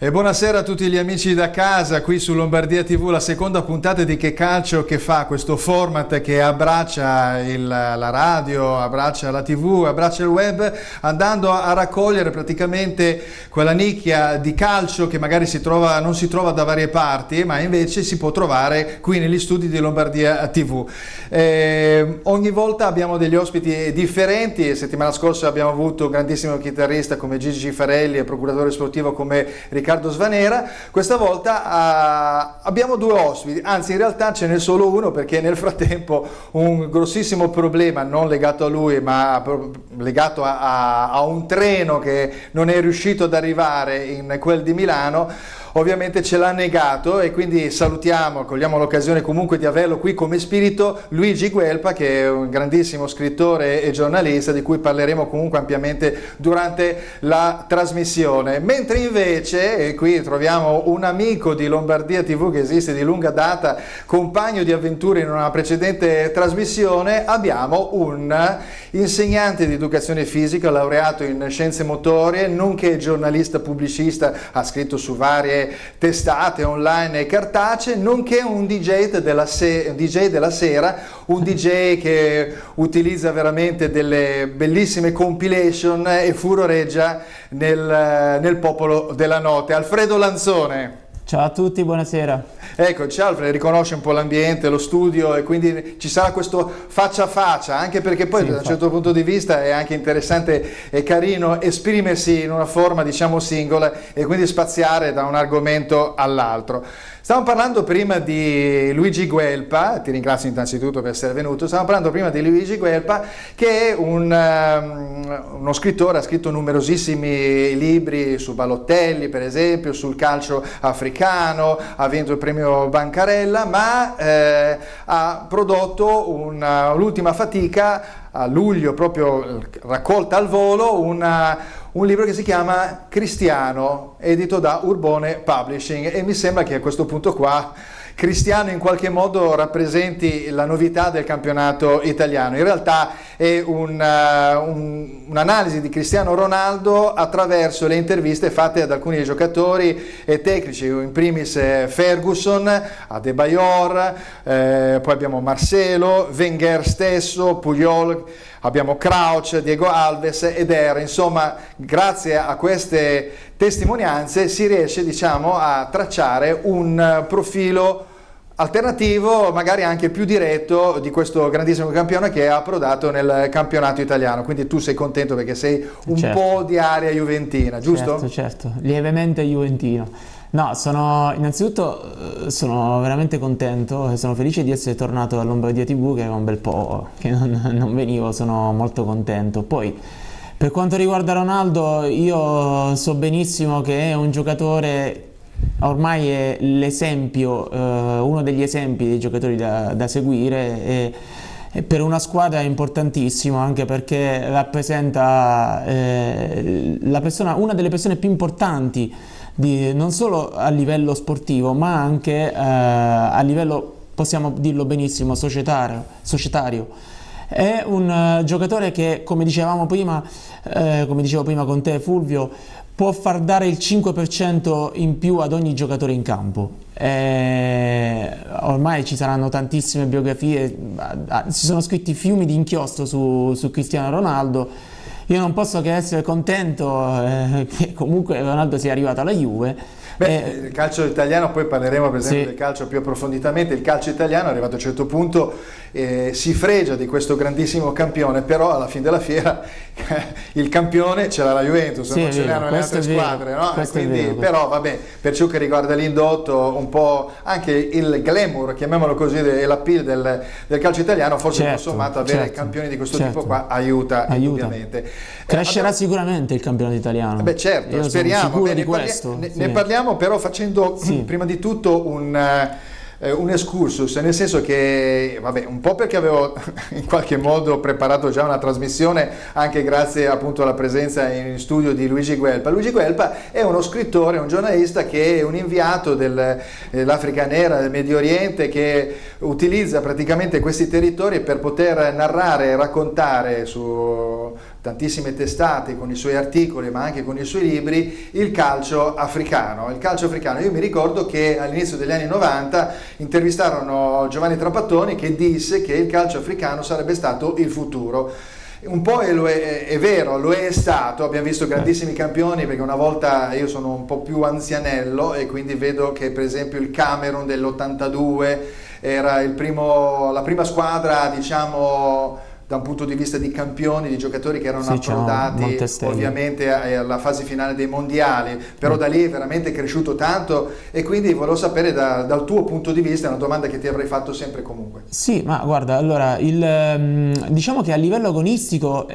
E buonasera a tutti gli amici da casa, qui su Lombardia TV, la seconda puntata di Che Calcio Che Fa, questo format che abbraccia la radio, abbraccia la TV, abbraccia il web, andando a raccogliere praticamente quella nicchia di calcio che magari non si trova da varie parti, ma invece si può trovare qui negli studi di Lombardia TV. Ogni volta abbiamo degli ospiti differenti. Settimana scorsa abbiamo avuto un grandissimo chitarrista come Gigi Farelli e procuratore sportivo come Riccardo Svanera. Questa volta abbiamo due ospiti, anzi in realtà ce n'è solo uno, perché nel frattempo un grossissimo problema, non legato a lui ma legato a un treno che non è riuscito ad arrivare in quel di Milano, ovviamente ce l'ha negato, e quindi cogliamo l'occasione comunque di averlo qui come spirito, Luigi Guelpa, che è un grandissimo scrittore e giornalista di cui parleremo comunque ampiamente durante la trasmissione. Mentre invece, e qui troviamo un amico di Lombardia TV che esiste di lunga data, compagno di avventure in una precedente trasmissione, abbiamo un insegnante di educazione fisica, laureato in scienze motorie, nonché giornalista pubblicista, ha scritto su varie testate online e cartacee, nonché un DJ della sera, un DJ che utilizza veramente delle bellissime compilation e furoreggia nel popolo della notte. Alfredo Lanzone. Ciao a tutti, buonasera. Ecco, ciao Alfredo, riconosce un po' l'ambiente, lo studio, e quindi ci sarà questo faccia a faccia, anche perché poi da un certo punto di vista è anche interessante e carino esprimersi in una forma, diciamo, singola, e quindi spaziare da un argomento all'altro. Stavamo parlando prima di Luigi Guelpa, ti ringrazio innanzitutto per essere venuto. Stavamo parlando prima di Luigi Guelpa, che è uno scrittore, ha scritto numerosissimi libri su Balotelli, per esempio, sul calcio africano, ha vinto il premio Bancarella, ma ha prodotto l'ultima fatica a luglio, proprio raccolta al volo, un libro che si chiama Cristiano, edito da Urbone Publishing, e mi sembra che a questo punto qua Cristiano in qualche modo rappresenti la novità del campionato italiano. In realtà è un'analisi di Cristiano Ronaldo attraverso le interviste fatte ad alcuni giocatori e tecnici, in primis Ferguson, Adebayor, poi abbiamo Marcelo, Wenger stesso, Puyol, abbiamo Crouch, Diego Alves ed Er. Insomma, grazie a queste testimonianze si riesce, diciamo, a tracciare un profilo alternativo, magari anche più diretto, di questo grandissimo campione che è approdato nel campionato italiano. Quindi tu sei contento perché sei un po' di area juventina, giusto? Certo, lievemente juventino. No, innanzitutto sono veramente contento e sono felice di essere tornato a Lombardia TV, che era un bel po' che non venivo, sono molto contento. Poi, per quanto riguarda Ronaldo, io so benissimo che è un giocatore, ormai è l'esempio, uno degli esempi dei giocatori da seguire, e per una squadra è importantissimo, anche perché rappresenta una delle persone più importanti, non solo a livello sportivo ma anche a livello, possiamo dirlo benissimo, societario. È un giocatore che, come dicevo prima con te Fulvio, può far dare il 5% in più ad ogni giocatore in campo. Ormai ci saranno tantissime biografie, si sono scritti fiumi di inchiostro su Cristiano Ronaldo. Io non posso che essere contento che comunque Ronaldo sia arrivato alla Juve. Il calcio italiano, poi parleremo per esempio del calcio più approfonditamente. Il calcio italiano, arrivato a un certo punto, si fregia di questo grandissimo campione, però alla fine della fiera il campione ce l'ha la Juventus, non ce l'hanno le altre squadre, no? Quindi, però vabbè, per ciò che riguarda l'indotto, un po' anche il glamour, chiamiamolo così, e l'appeal del calcio italiano, forse tutto sommato avere campioni di questo tipo qua aiuta indubbiamente. Crescerà sicuramente il campionato italiano. Beh, certo, speriamo. Sono sicuro di questo. Ne parliamo, però facendo prima di tutto un excursus, nel senso che, vabbè, un po' perché avevo in qualche modo preparato già una trasmissione, anche grazie appunto alla presenza in studio di Luigi Guelpa. Luigi Guelpa è uno scrittore, un giornalista che è un inviato dell'Africa Nera, del Medio Oriente, che utilizza praticamente questi territori per poter narrare e raccontare su tantissime testate, con i suoi articoli ma anche con i suoi libri, il calcio africano. Il calcio africano, io mi ricordo che all'inizio degli anni 90 intervistarono Giovanni Trapattoni, che disse che il calcio africano sarebbe stato il futuro. Un po' è vero, lo è stato, abbiamo visto grandissimi campioni, perché una volta io sono un po' più anzianello e quindi vedo che per esempio il Camerun dell'82 era la prima squadra, diciamo, da un punto di vista di campioni, di giocatori che erano approdati ovviamente alla fase finale dei mondiali, però da lì è veramente cresciuto tanto, e quindi volevo sapere dal tuo punto di vista, è una domanda che ti avrei fatto sempre e comunque. Sì, ma guarda, allora, diciamo che a livello agonistico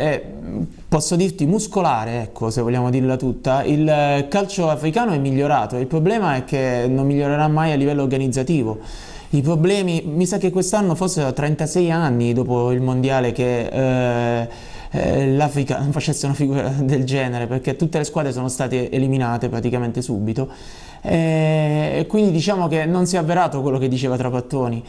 posso dirti muscolare, ecco, se vogliamo dirla tutta, il calcio africano è migliorato, il problema è che non migliorerà mai a livello organizzativo. I problemi, mi sa che quest'anno fossero 36 anni dopo il mondiale che l'Africa non facesse una figura del genere, perché tutte le squadre sono state eliminate praticamente subito, e quindi diciamo che non si è avverato quello che diceva Trapattoni.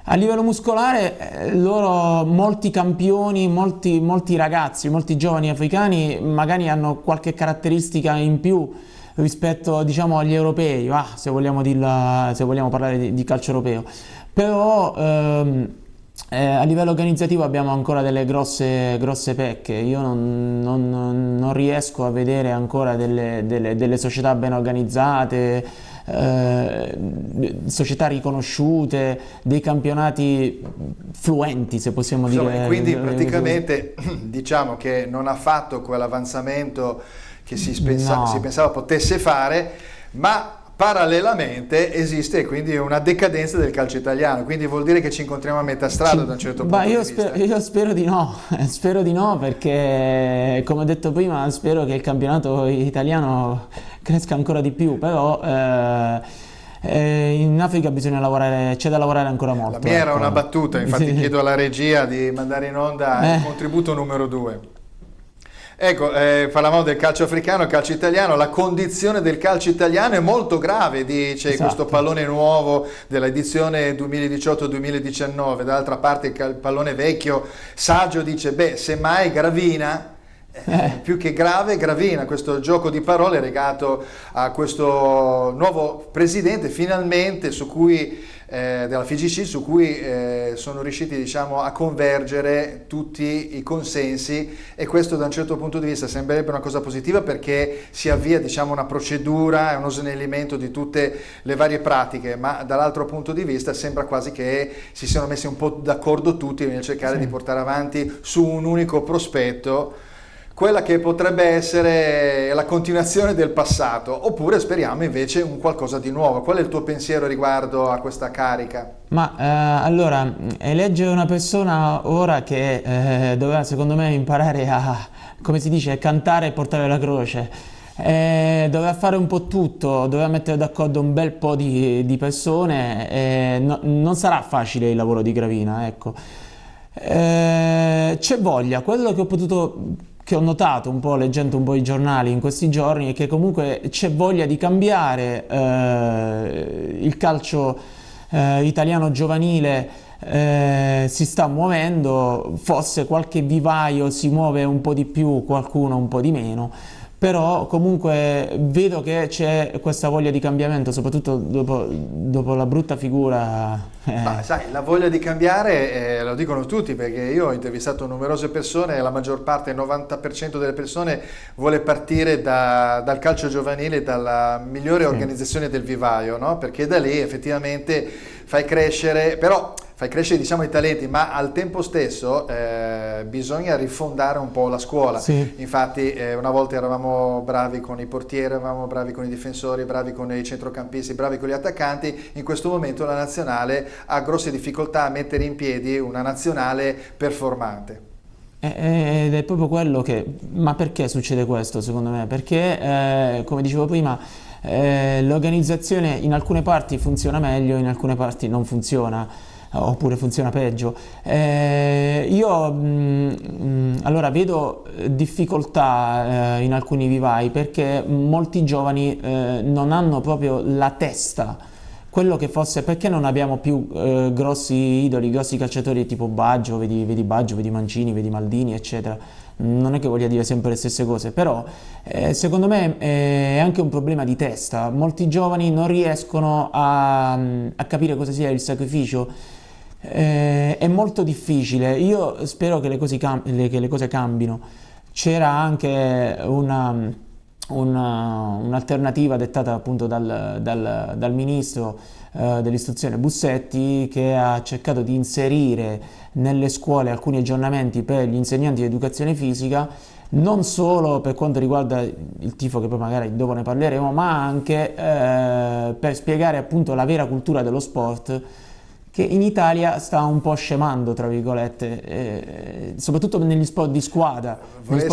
A livello muscolare molti campioni, molti ragazzi, molti giovani africani magari hanno qualche caratteristica in più rispetto, diciamo, agli europei, se vogliamo parlare di calcio europeo, però a livello organizzativo abbiamo ancora delle grosse pecche. Io non riesco a vedere ancora delle società ben organizzate, società riconosciute, dei campionati fluenti, se possiamo dire. Quindi praticamente diciamo che non ha fatto quell'avanzamento che si pensava potesse fare, ma parallelamente esiste quindi una decadenza del calcio italiano, quindi vuol dire che ci incontriamo a metà strada da un certo punto di vista. Io spero di no, spero di no, perché come ho detto prima spero che il campionato italiano cresca ancora di più, però in Africa bisogna lavorare, c'è da lavorare ancora molto. La mia era una battuta, infatti chiedo alla regia di mandare in onda il contributo numero 2. Ecco, parlavamo del calcio africano, il calcio italiano, la condizione del calcio italiano è molto grave, dice questo pallone nuovo dell'edizione 2018-2019, dall'altra parte il pallone vecchio, saggio, dice, semmai gravina, più che grave, gravina, questo gioco di parole legato a questo nuovo presidente, finalmente, su cui della FIGC, su cui sono riusciti, diciamo, a convergere tutti i consensi, e questo da un certo punto di vista sembrerebbe una cosa positiva, perché si avvia, diciamo, una procedura e uno snellimento di tutte le varie pratiche, ma dall'altro punto di vista sembra quasi che si siano messi un po' d'accordo tutti nel cercare di portare avanti su un unico prospetto quella che potrebbe essere la continuazione del passato, oppure speriamo invece un qualcosa di nuovo. Qual è il tuo pensiero riguardo a questa carica? Ma allora, eleggere una persona ora che doveva, secondo me, imparare a, come si dice, cantare e portare la croce, doveva fare un po' tutto, doveva mettere d'accordo un bel po' di persone, non sarà facile il lavoro di Gravina, ecco. C'è voglia, quello che ho notato un po' leggendo un po' i giornali in questi giorni è che comunque c'è voglia di cambiare, il calcio italiano giovanile si sta muovendo, forse qualche vivaio si muove un po' di più, qualcuno un po' di meno, però comunque vedo che c'è questa voglia di cambiamento, soprattutto dopo la brutta figura. Ma sai, la voglia di cambiare lo dicono tutti, perché io ho intervistato numerose persone e la maggior parte, il 90% delle persone, vuole partire dal calcio giovanile, dalla migliore organizzazione del vivaio, no? Perché da lì effettivamente fai crescere, diciamo, i talenti, ma al tempo stesso bisogna rifondare un po' la scuola. Sì. Infatti una volta eravamo bravi con i portieri, eravamo bravi con i difensori, bravi con i centrocampisti, bravi con gli attaccanti. In questo momento la nazionale ha grosse difficoltà a mettere in piedi una nazionale performante. Ed è proprio quello che... Ma perché succede questo, secondo me? Perché, come dicevo prima, L'organizzazione in alcune parti funziona meglio, in alcune parti non funziona, oppure funziona peggio. Allora vedo difficoltà in alcuni vivai perché molti giovani non hanno proprio la testa, quello che fosse, perché non abbiamo più grossi idoli, grossi calciatori tipo Baggio, vedi Baggio, vedi Mancini, vedi Maldini, eccetera. Non è che voglia dire sempre le stesse cose, però secondo me è anche un problema di testa. Molti giovani non riescono a capire cosa sia il sacrificio. È molto difficile. Io spero che le cose cambino. C'era anche un'alternativa dettata appunto dal ministro dell'istruzione Bussetti, che ha cercato di inserire nelle scuole alcuni aggiornamenti per gli insegnanti di educazione fisica, non solo per quanto riguarda il tifo, che poi magari dopo ne parleremo, ma anche per spiegare appunto la vera cultura dello sport, che in Italia sta un po' scemando, tra virgolette, soprattutto negli sport di squadra. Vorrei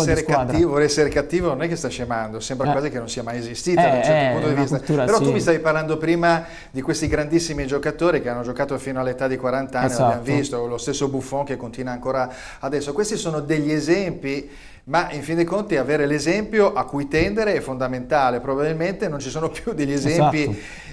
essere cattivo, non è che sta scemando, sembra quasi che non sia mai esistita da un certo punto di vista. Cultura, però sì. Tu mi stavi parlando prima di questi grandissimi giocatori che hanno giocato fino all'età di 40 anni, Esatto. l'abbiamo visto, lo stesso Buffon che continua ancora adesso. Questi sono degli esempi, ma in fin dei conti avere l'esempio a cui tendere è fondamentale. Probabilmente non ci sono più degli esempi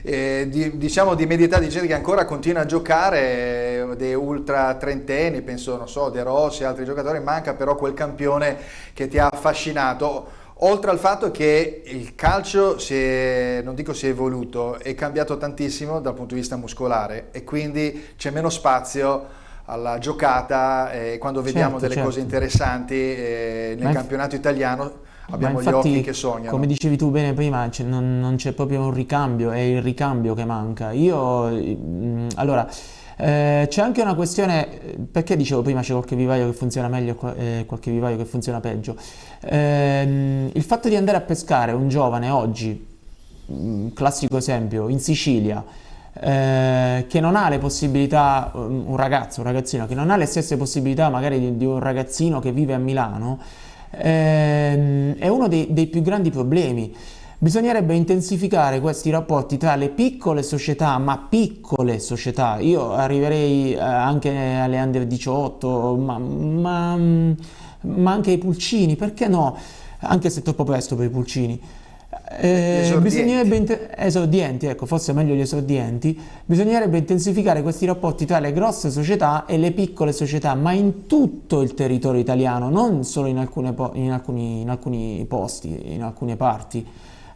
di media età, di gente che ancora continua a giocare, dei ultra trentenni, penso, non so, De Rossi e altri giocatori. Manca però quel campione che ti ha affascinato. Oltre al fatto che il calcio non dico si è evoluto, è cambiato tantissimo dal punto di vista muscolare, e quindi c'è meno spazio alla giocata, quando vediamo delle cose interessanti nel campionato italiano abbiamo gli occhi che sognano. Come dicevi tu bene prima, non c'è proprio un ricambio, è il ricambio che manca. Allora, c'è anche una questione, perché dicevo prima c'è qualche vivaio che funziona meglio e qualche vivaio che funziona peggio. Il fatto di andare a pescare un giovane oggi, classico esempio, in Sicilia, che non ha le possibilità, un ragazzino che non ha le stesse possibilità magari di un ragazzino che vive a Milano, è uno dei più grandi problemi. Bisognerebbe intensificare questi rapporti tra le piccole società, ma piccole società. Io arriverei anche alle under 18, ma anche ai pulcini, perché no? Anche se è troppo presto per i pulcini. Bisognerebbe esordienti, ecco, forse è meglio gli esordienti. Bisognerebbe intensificare questi rapporti tra le grosse società e le piccole società, ma in tutto il territorio italiano, non solo in alcuni posti, in alcune parti.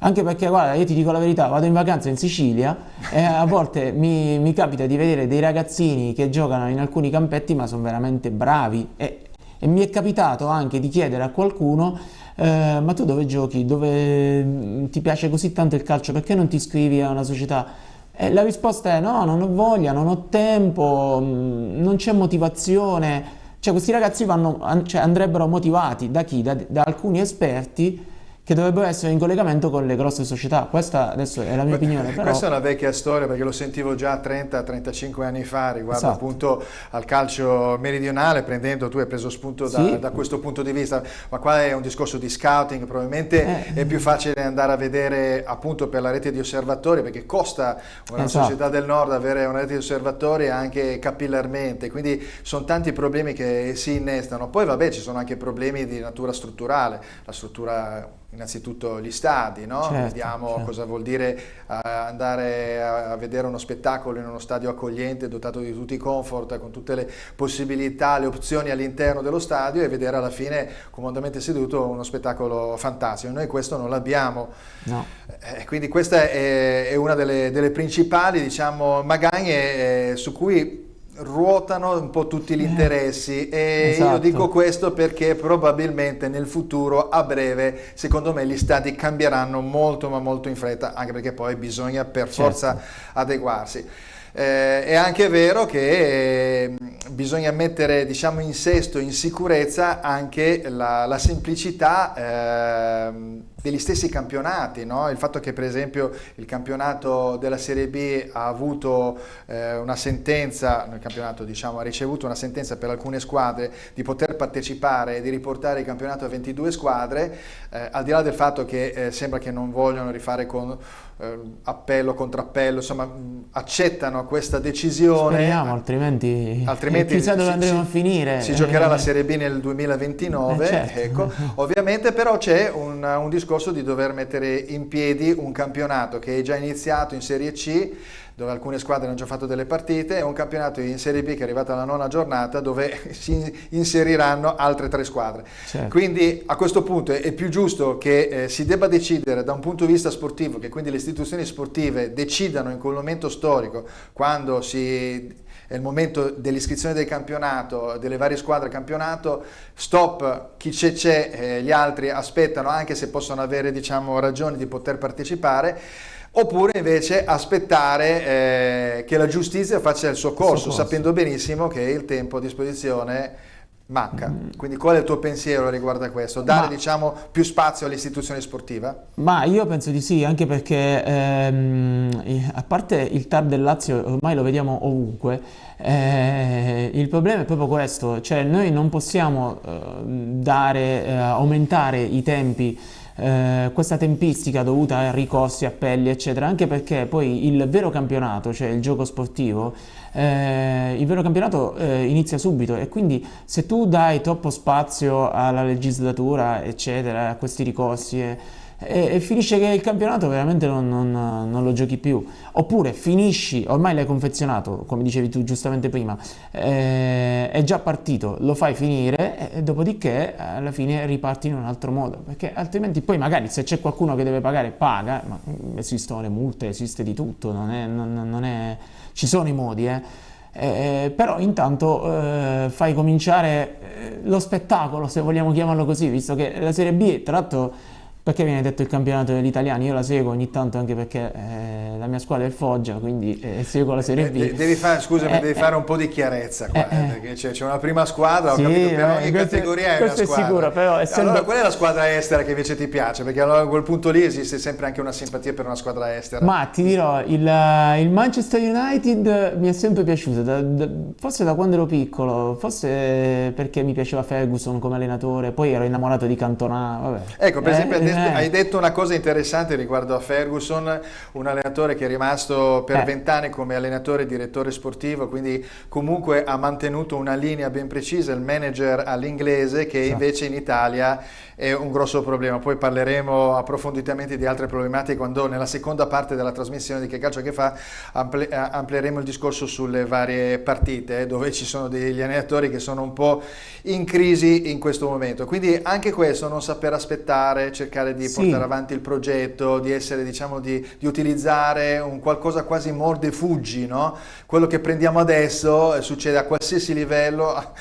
Anche perché, guarda, io ti dico la verità, vado in vacanza in Sicilia e a volte mi capita di vedere dei ragazzini che giocano in alcuni campetti, ma sono veramente bravi, e mi è capitato anche di chiedere a qualcuno: ma tu dove giochi? Dove ti piace così tanto il calcio? Perché non ti iscrivi a una società? E la risposta è: no, non ho voglia, non ho tempo, non c'è motivazione. Cioè, questi ragazzi andrebbero motivati da chi? Da alcuni esperti che dovrebbero essere in collegamento con le grosse società. Questa adesso è la mia opinione. Però... Questa è una vecchia storia, perché lo sentivo già 30-35 anni fa riguardo Esatto. appunto al calcio meridionale, tu hai preso spunto da questo punto di vista, ma qua è un discorso di scouting, probabilmente è più facile andare a vedere appunto per la rete di osservatori, perché costa una società del nord avere una rete di osservatori anche capillarmente, quindi sono tanti problemi che si innestano. Poi vabbè, ci sono anche problemi di natura strutturale, la struttura, innanzitutto gli stadi, no? Certo, Vediamo cosa vuol dire andare a vedere uno spettacolo in uno stadio accogliente, dotato di tutti i comfort, con tutte le possibilità, le opzioni all'interno dello stadio, e vedere alla fine, comodamente seduto, uno spettacolo fantastico. Noi questo non l'abbiamo. No. Quindi questa è una delle principali, diciamo, magagne su cui ruotano un po' tutti gli interessi, e esatto. Io dico questo perché probabilmente nel futuro, a breve, secondo me gli stadi cambieranno molto, ma molto in fretta, anche perché poi bisogna per forza adeguarsi. È anche vero che bisogna mettere, diciamo, in sesto, in sicurezza anche la semplicità degli stessi campionati, no? Il fatto che per esempio il campionato della Serie B ha avuto una sentenza, il campionato, diciamo, ha ricevuto una sentenza per alcune squadre di poter partecipare e di riportare il campionato a 22 squadre, al di là del fatto che sembra che non vogliono rifare con appello, contrappello, insomma accettano questa decisione. Speriamo, altrimenti chissà dove andremo a finire. Si giocherà la Serie B nel 2029, certo. ecco. Ovviamente però c'è un discorso di dover mettere in piedi un campionato che è già iniziato in Serie C, dove alcune squadre hanno già fatto delle partite, e un campionato in Serie B che è arrivato alla 9ª giornata, dove si inseriranno altre 3 squadre. Certo. Quindi a questo punto è più giusto che si debba decidere da un punto di vista sportivo, che quindi le istituzioni sportive decidano in quel momento storico, quando è il momento dell'iscrizione del campionato, delle varie squadre campionato, stop, chi c'è, gli altri aspettano, anche se possono avere, diciamo, ragioni di poter partecipare. Oppure invece aspettare che la giustizia faccia il suo corso, sapendo benissimo che il tempo a disposizione manca. Quindi qual è il tuo pensiero riguardo a questo? Dare, diciamo, più spazio all'istituzione sportiva? Ma io penso di sì, anche perché a parte il TAR del Lazio ormai lo vediamo ovunque, il problema è proprio questo, cioè noi non possiamo aumentare i tempi, questa tempistica dovuta a ricorsi, appelli eccetera, anche perché poi il vero campionato, cioè il gioco sportivo, il vero campionato inizia subito, e quindi se tu dai troppo spazio alla legislatura eccetera, a questi ricorsi e finisce che il campionato veramente non lo giochi più, oppure finisci, ormai l'hai confezionato, come dicevi tu giustamente prima, è già partito, lo fai finire e dopodiché alla fine riparti in un altro modo, perché altrimenti poi magari se c'è qualcuno che deve pagare paga, ma esistono le multe, esiste di tutto, ci sono i modi, però intanto fai cominciare lo spettacolo, se vogliamo chiamarlo così, visto che la Serie B, tra l'altro, perché viene detto il campionato degli italiani, io la seguo ogni tanto anche perché la mia squadra è il Foggia, quindi seguo la Serie B. Devi fare un po' di chiarezza qua, perché c'è una prima squadra, ho capito, però ogni categoria è una squadra. È sicuro, però allora qual è la squadra estera che invece ti piace? Perché allora a quel punto lì esiste sempre anche una simpatia per una squadra estera. Ma ti dirò, il Manchester United mi è sempre piaciuto, forse da quando ero piccolo, forse perché mi piaceva Ferguson come allenatore, poi ero innamorato di Cantona, vabbè. Ecco, per esempio hai detto una cosa interessante riguardo a Ferguson, un allenatore che è rimasto per 20 anni come allenatore e direttore sportivo, quindi comunque ha mantenuto una linea ben precisa, il manager all'inglese, che invece in Italia è un grosso problema. Poi parleremo approfonditamente di altre problematiche quando nella seconda parte della trasmissione di Che Calcio Che Fa amplieremo il discorso sulle varie partite, dove ci sono degli allenatori che sono un po' in crisi in questo momento. Quindi anche questo, non saper aspettare, cercare di portare avanti il progetto, di essere, diciamo, di utilizzare un qualcosa quasi mordi e fuggi, no? Quello che prendiamo adesso succede a qualsiasi livello, a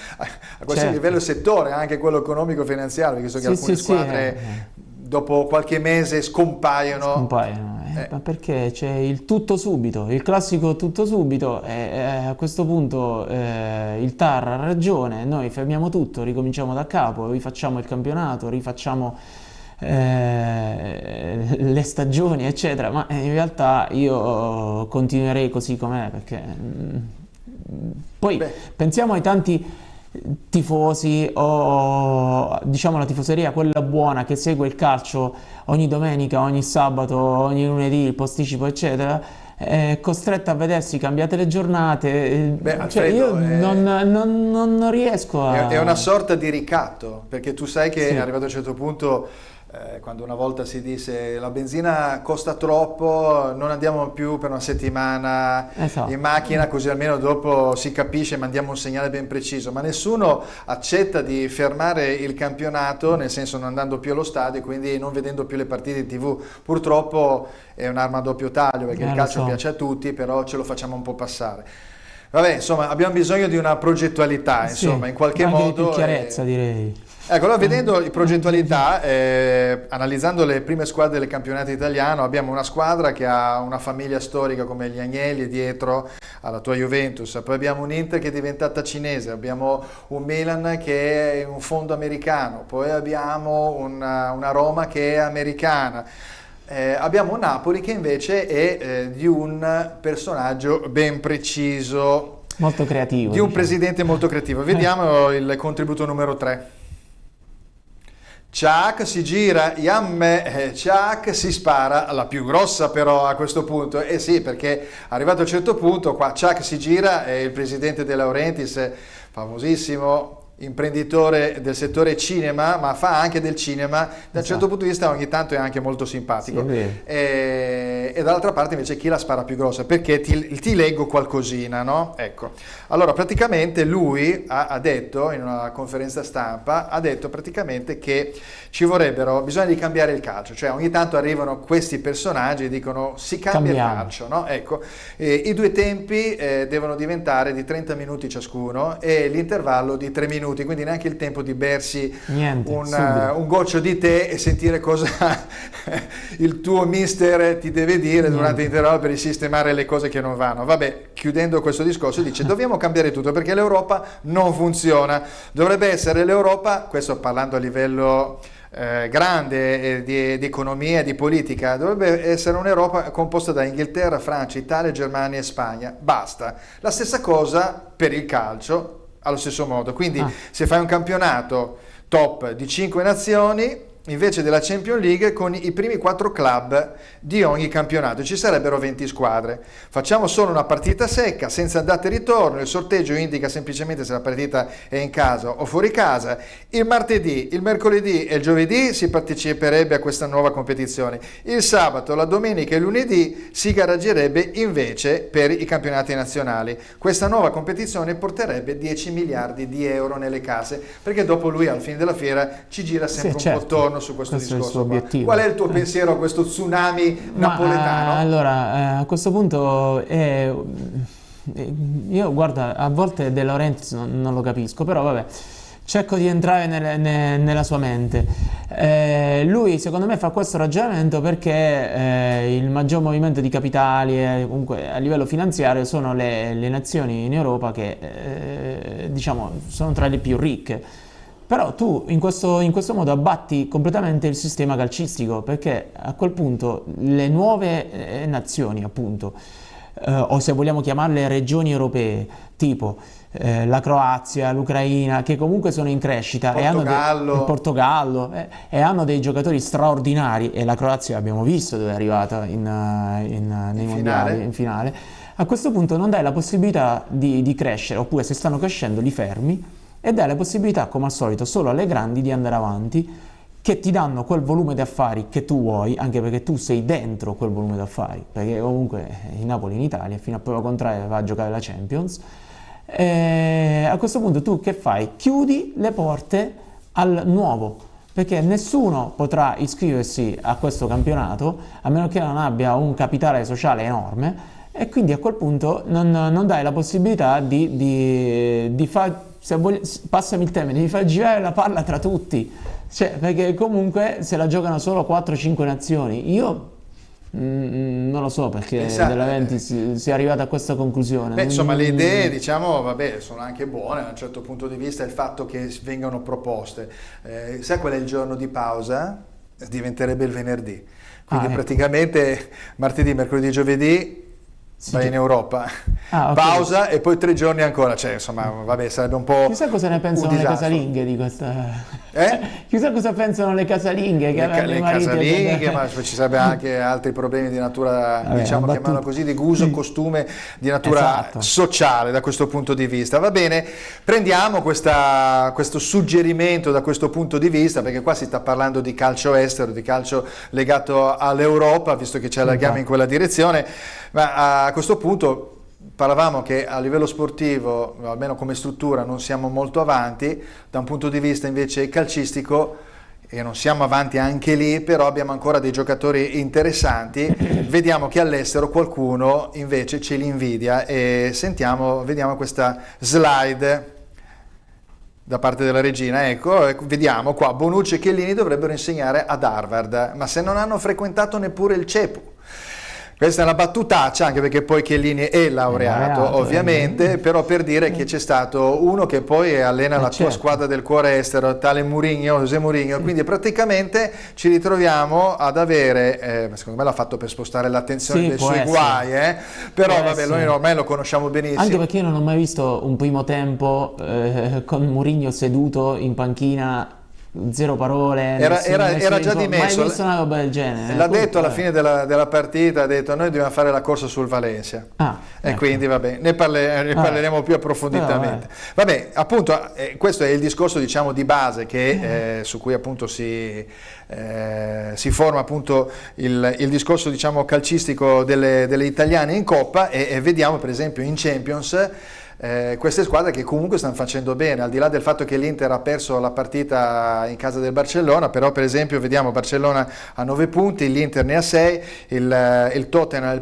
qualsiasi livello e settore, anche quello economico finanziario, visto che alcune squadre dopo qualche mese scompaiono. Ma perché c'è il tutto subito, il classico tutto subito, e a questo punto il TAR ha ragione, noi fermiamo tutto, ricominciamo da capo, rifacciamo il campionato, rifacciamo le stagioni eccetera, ma in realtà io continuerei così com'è, perché poi pensiamo ai tanti tifosi, o diciamo la tifoseria, quella buona che segue il calcio ogni domenica, ogni sabato, ogni lunedì, il posticipo eccetera, è costretta a vedersi cambiate le giornate. Io non riesco a... È una sorta di ricatto, perché tu sai che arrivato a un certo punto, quando una volta si disse la benzina costa troppo, non andiamo più per una settimana in macchina, così almeno dopo si capisce, mandiamo un segnale ben preciso, ma nessuno accetta di fermare il campionato, nel senso non andando più allo stadio, quindi non vedendo più le partite in TV. Purtroppo è un'arma a doppio taglio, perché il calcio piace a tutti, però ce lo facciamo un po' passare. Vabbè, insomma, abbiamo bisogno di una progettualità, insomma, in qualche modo. Di chiarezza, direi. Ecco, allora, vedendo le progettualità, analizzando le prime squadre del campionato italiano, abbiamo una squadra che ha una famiglia storica come gli Agnelli dietro alla tua Juventus, poi abbiamo un Inter che è diventata cinese, abbiamo un Milan che è un fondo americano, poi abbiamo una Roma che è americana. Abbiamo un Napoli che invece è di un personaggio ben preciso, molto creativo, di un presidente molto creativo. Vediamo il contributo numero 3. Ciak si gira, Yamme, Ciak si spara, la più grossa però a questo punto, sì, perché arrivato a un certo punto qua Ciak si gira, è il presidente De Laurentiis, famosissimo imprenditore del settore cinema, ma fa anche del cinema, da un certo punto di vista ogni tanto è anche molto simpatico. Sì, e dall'altra parte invece chi la spara più grossa, perché ti leggo qualcosina, no? Ecco, allora praticamente lui ha detto in una conferenza stampa, ha detto praticamente che bisogna di cambiare il calcio, cioè ogni tanto arrivano questi personaggi e dicono si cambia il calcio, no? Ecco, i due tempi devono diventare di 30 minuti ciascuno e l'intervallo di 3 minuti, quindi neanche il tempo di bersi un goccio di tè e sentire cosa il tuo mister ti deve dire durante l'intervallo per sistemare le cose che non vanno. Vabbè, chiudendo questo discorso dice dobbiamo cambiare tutto perché l'Europa non funziona, dovrebbe essere l'Europa, questo parlando a livello grande di economia, di politica, dovrebbe essere un'Europa composta da Inghilterra, Francia, Italia, Germania e Spagna, basta. La stessa cosa per il calcio, allo stesso modo, quindi se fai un campionato top di 5 nazioni invece della Champions League con i primi 4 club di ogni campionato, ci sarebbero 20 squadre. Facciamo solo una partita secca, senza andata e ritorno, il sorteggio indica semplicemente se la partita è in casa o fuori casa. Il martedì, il mercoledì e il giovedì si parteciperebbe a questa nuova competizione. Il sabato, la domenica e il lunedì si gareggerebbe invece per i campionati nazionali. Questa nuova competizione porterebbe 10 miliardi di euro nelle casse, perché dopo lui al fine della fiera ci gira sempre un po' attorno su questo discorso. Qual è il tuo pensiero a questo tsunami napoletano? Allora, a questo punto io guarda, a volte De Laurentiis non lo capisco, però vabbè, cerco di entrare nella sua mente. Lui secondo me fa questo ragionamento perché il maggior movimento di capitali comunque a livello finanziario sono le nazioni in Europa che diciamo sono tra le più ricche. Però tu in questo modo abbatti completamente il sistema calcistico, perché a quel punto le nuove nazioni, appunto, o se vogliamo chiamarle regioni europee, tipo la Croazia, l'Ucraina, che comunque sono in crescita, il Portogallo, e hanno dei giocatori straordinari, e la Croazia abbiamo visto dove è arrivata nei mondiali, in finale. A questo punto non dai la possibilità di crescere, oppure se stanno crescendo li fermi, e dai la possibilità, come al solito, solo alle grandi di andare avanti, che ti danno quel volume di affari che tu vuoi, anche perché tu sei dentro quel volume di affari, perché comunque il Napoli in Italia, fino a prova contraria, va a giocare la Champions. E a questo punto tu che fai? Chiudi le porte al nuovo, perché nessuno potrà iscriversi a questo campionato, a meno che non abbia un capitale sociale enorme, e quindi a quel punto non dai la possibilità di far, passami il termine, di far girare la palla tra tutti, cioè, perché comunque se la giocano solo 4-5 nazioni. Io non lo so perché De Laurentiis sia arrivato a questa conclusione. Beh, insomma, le idee, diciamo, vabbè, sono anche buone da un certo punto di vista, il fatto che vengano proposte. Sai qual è il giorno di pausa? Diventerebbe il venerdì. Quindi praticamente martedì, mercoledì, giovedì vai in Europa, okay. Pausa e poi 3 giorni ancora, cioè insomma vabbè sarebbe un po'. Chissà cosa ne pensano le casalinghe di questa. Chissà cosa pensano le casalinghe che le casalinghe, ma ci sarebbe anche altri problemi di natura, diciamo, chiamiamolo così, di uso, costume, di natura sociale da questo punto di vista. Va bene, prendiamo questo suggerimento da questo punto di vista, perché qua si sta parlando di calcio estero, di calcio legato all'Europa, visto che ci allarghiamo in quella direzione, ma a questo punto parlavamo che a livello sportivo, almeno come struttura, non siamo molto avanti, da un punto di vista invece calcistico, e non siamo avanti anche lì, però abbiamo ancora dei giocatori interessanti. Vediamo che all'estero qualcuno invece ce li invidia e vediamo questa slide. da parte della regina, ecco, vediamo qua, Bonucci e Chiellini dovrebbero insegnare ad Harvard, ma se non hanno frequentato neppure il CEPU. Questa è una battutaccia, anche perché poi Chiellini è laureato, ovviamente, però per dire che c'è stato uno che poi allena la tua squadra del cuore estero, tale Mourinho, José Mourinho, quindi praticamente ci ritroviamo ad avere, secondo me l'ha fatto per spostare l'attenzione dei suoi guai, però vabbè, noi ormai lo conosciamo benissimo. Anche perché io non ho mai visto un primo tempo con Mourinho seduto in panchina, zero parole, era già dimesso, mai visto una roba del genere. L'ha detto alla fine della partita, ha detto noi dobbiamo fare la corsa sul Valencia, e quindi vabbè, ne parleremo più approfonditamente. Vabbè, appunto, questo è il discorso, diciamo, di base che, su cui appunto si forma appunto il discorso, diciamo, calcistico delle italiane in Coppa, e vediamo per esempio in Champions queste squadre che comunque stanno facendo bene, al di là del fatto che l'Inter ha perso la partita in casa del Barcellona, però per esempio vediamo Barcellona a 9 punti, l'Inter ne ha 6, il Tottenham, il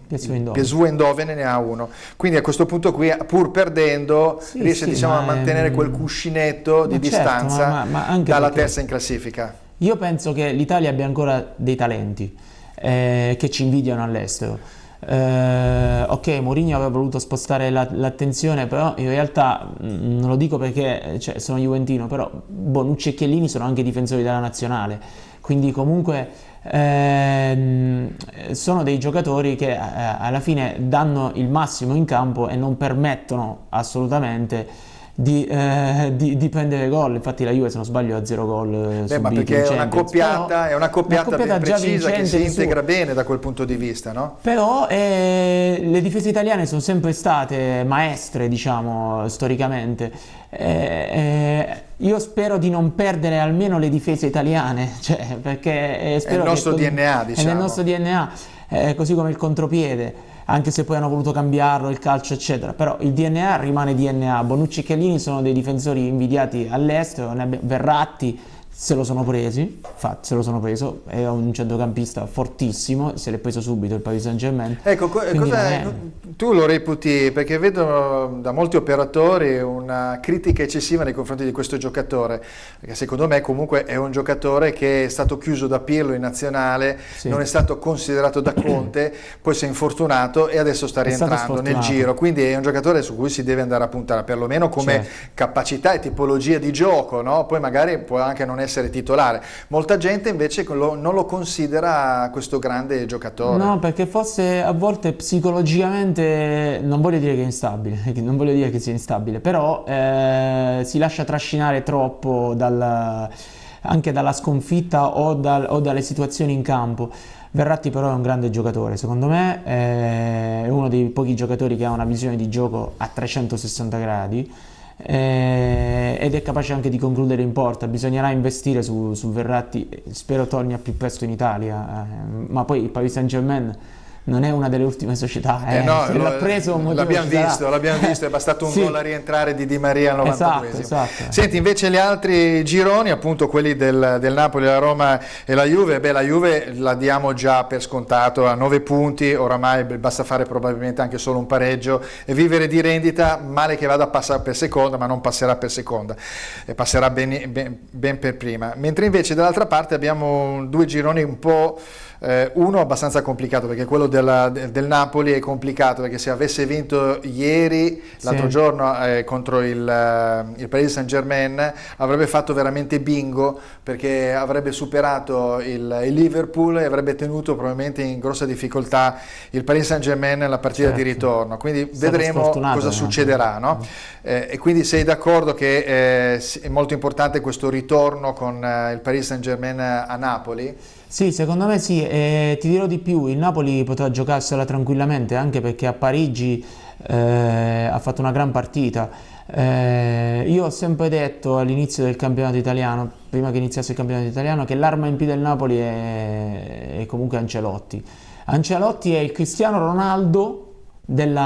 PSV Eindhoven ne ha 1, quindi a questo punto qui, pur perdendo, riesce, diciamo, a mantenere quel cuscinetto di distanza dalla terza in classifica. Io penso che l'Italia abbia ancora dei talenti che ci invidiano all'estero. Ok, Mourinho aveva voluto spostare l'attenzione, però in realtà non lo dico perché sono juventino, però Bonucci e Chiellini sono anche difensori della nazionale, quindi comunque sono dei giocatori che alla fine danno il massimo in campo e non permettono assolutamente di prendere gol. Infatti la Juve, se non sbaglio, ha 0 gol subiti, ma perché è una coppiata ben precisa, che si integra bene da quel punto di vista, no? Però le difese italiane sono sempre state maestre, diciamo, storicamente. Io spero di non perdere almeno le difese italiane, perché spero è il nostro DNA, diciamo. È nel nostro DNA, così come il contropiede, anche se poi hanno voluto cambiarlo, il calcio eccetera, però il DNA rimane DNA. Bonucci e Chiellini sono dei difensori invidiati all'estero, Verratti se lo sono presi, infatti se lo sono preso, è un centrocampista fortissimo, se l'è preso subito il Paris Saint-Germain. Ecco, tu lo reputi, perché vedo da molti operatori una critica eccessiva nei confronti di questo giocatore, perché secondo me comunque è un giocatore che è stato chiuso da Pirlo in nazionale, non è stato considerato da Conte, poi si è infortunato e adesso sta rientrando nel giro, quindi è un giocatore su cui si deve andare a puntare, perlomeno come capacità e tipologia di gioco, no? Poi magari può anche non essere titolare. Molta gente invece non lo considera questo grande giocatore. No, perché forse a volte psicologicamente, non voglio dire che è instabile, non voglio dire che sia instabile, però si lascia trascinare troppo anche dalla sconfitta o dalle situazioni in campo. Verratti però è un grande giocatore, secondo me è uno dei pochi giocatori che ha una visione di gioco a 360 gradi, ed è capace anche di concludere in porta. Bisognerà investire su Verratti, spero torni al più presto in Italia, ma poi il Paris Saint-Germain non è una delle ultime società, no, se l'ha preso l'abbiamo visto, è bastato un gol a rientrare di Di Maria al 92esimo. Esatto. Senti, invece gli altri gironi, appunto quelli del Napoli, la Roma e la Juve, la Juve la diamo già per scontato a 9 punti, oramai basta fare probabilmente anche solo un pareggio e vivere di rendita, male che vada a passare per seconda, ma non passerà per seconda, e passerà ben per prima. Mentre invece dall'altra parte abbiamo due gironi un po', uno abbastanza complicato, perché quello del Napoli è complicato, perché se avesse vinto ieri, l'altro giorno contro il Paris Saint-Germain, avrebbe fatto veramente bingo, perché avrebbe superato il Liverpool e avrebbe tenuto probabilmente in grossa difficoltà il Paris Saint-Germain nella partita di ritorno, quindi vedremo cosa succederà, no? E quindi sei d'accordo che è molto importante questo ritorno con il Paris Saint-Germain a Napoli? Sì, secondo me sì, e ti dirò di più, il Napoli potrà giocarsela tranquillamente, anche perché a Parigi ha fatto una gran partita. Io ho sempre detto all'inizio del campionato italiano, prima che iniziasse il campionato italiano, che l'arma in più del Napoli è comunque Ancelotti. Ancelotti è il Cristiano Ronaldo degli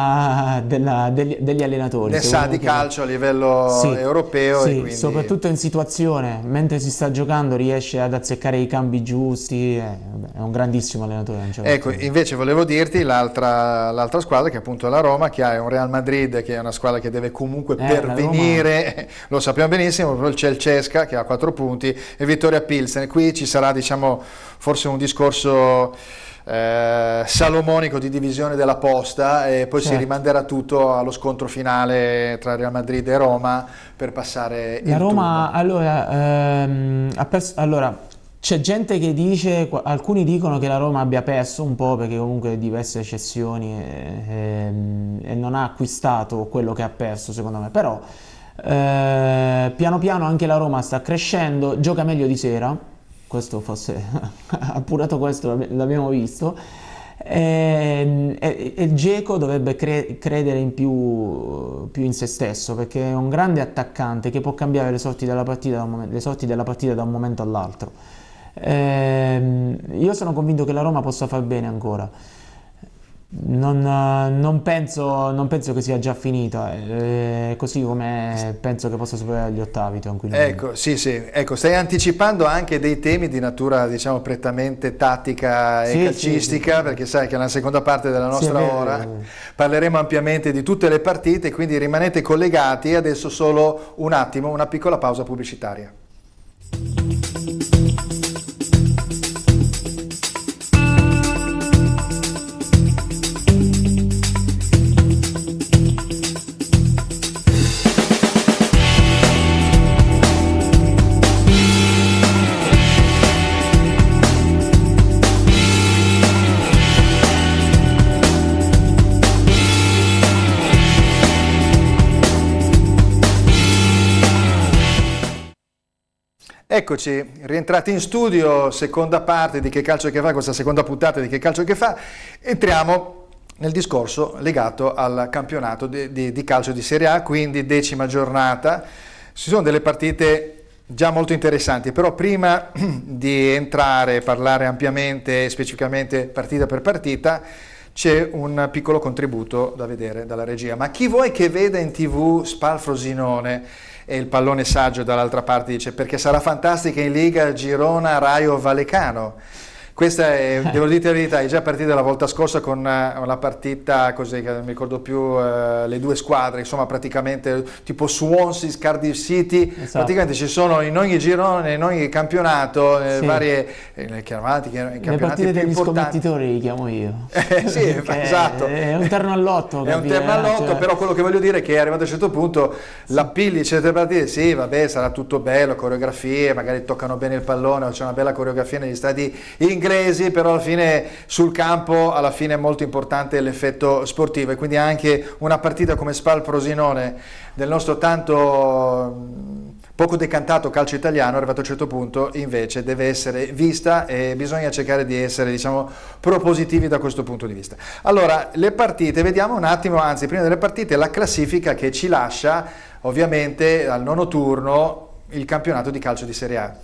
allenatori. Ne sa di calcio a livello sì, europeo. Sì, e quindi... soprattutto in situazione, mentre si sta giocando riesce ad azzeccare i cambi giusti, è un grandissimo allenatore. Ecco, invece volevo dirti l'altra squadra che è appunto la Roma, che ha un Real Madrid che è una squadra che deve comunque pervenire, Roma... lo sappiamo benissimo, poi c'è il Cesca che ha 4 punti e Vittoria Pilsen. Qui ci sarà, diciamo, forse un discorso salomonico di divisione della posta e poi si rimanderà tutto allo scontro finale tra Real Madrid e Roma per passare il Roma turno. Allora c'è gente che dice, alcuni dicono che la Roma abbia perso un po' perché comunque diverse cessioni e non ha acquistato quello che ha perso, secondo me, però piano piano anche la Roma sta crescendo, gioca meglio di sera. Questo forse, appurato questo l'abbiamo visto, e il Dzeko dovrebbe credere in più in se stesso, perché è un grande attaccante che può cambiare le sorti della partita da un momento all'altro. Io sono convinto che la Roma possa far bene ancora. Non penso che sia già finita, così come penso che possa superare gli ottavi tranquillamente. Ecco, sì, ecco, stai anticipando anche dei temi di natura, diciamo, prettamente tattica e calcistica, perché sai che nella seconda parte della nostra ora parleremo ampiamente di tutte le partite, quindi rimanete collegati. Adesso solo un attimo, una piccola pausa pubblicitaria. Eccoci, rientrati in studio, seconda parte di Che Calcio Che Fa, questa seconda puntata di Che Calcio Che Fa. Entriamo nel discorso legato al campionato di calcio di Serie A, quindi 10ª giornata. Ci sono delle partite già molto interessanti, però prima di entrare e parlare ampiamente e specificamente partita per partita, c'è un piccolo contributo da vedere dalla regia. Ma chi vuoi che veda in TV Spal Frosinone? E il pallone saggio dall'altra parte dice: perché sarà fantastica in Liga Girona Raio Vallecano. Questa è, devo dire la verità, è già partita la volta scorsa con una partita così, che non mi ricordo più, le due squadre, insomma praticamente tipo Swansea, Cardiff City, esatto. Praticamente ci sono in ogni girone, in ogni campionato, varie chiamati, le partite degli scommettitori li chiamo io. Sì, esatto. È un terno all'otto. È un terno all'otto, cioè... però quello che voglio dire è che arrivato a un certo punto l'appilli certe partite, sì vabbè sarà tutto bello, coreografie, magari toccano bene il pallone o c'è una bella coreografia negli stadi inglesi, però alla fine sul campo alla fine è molto importante l'effetto sportivo, e quindi anche una partita come Spal Frosinone del nostro tanto poco decantato calcio italiano, arrivato a un certo punto invece deve essere vista e bisogna cercare di essere, diciamo, propositivi da questo punto di vista. Allora, le partite, vediamo un attimo, anzi prima delle partite la classifica che ci lascia ovviamente al 9° turno il campionato di calcio di Serie A.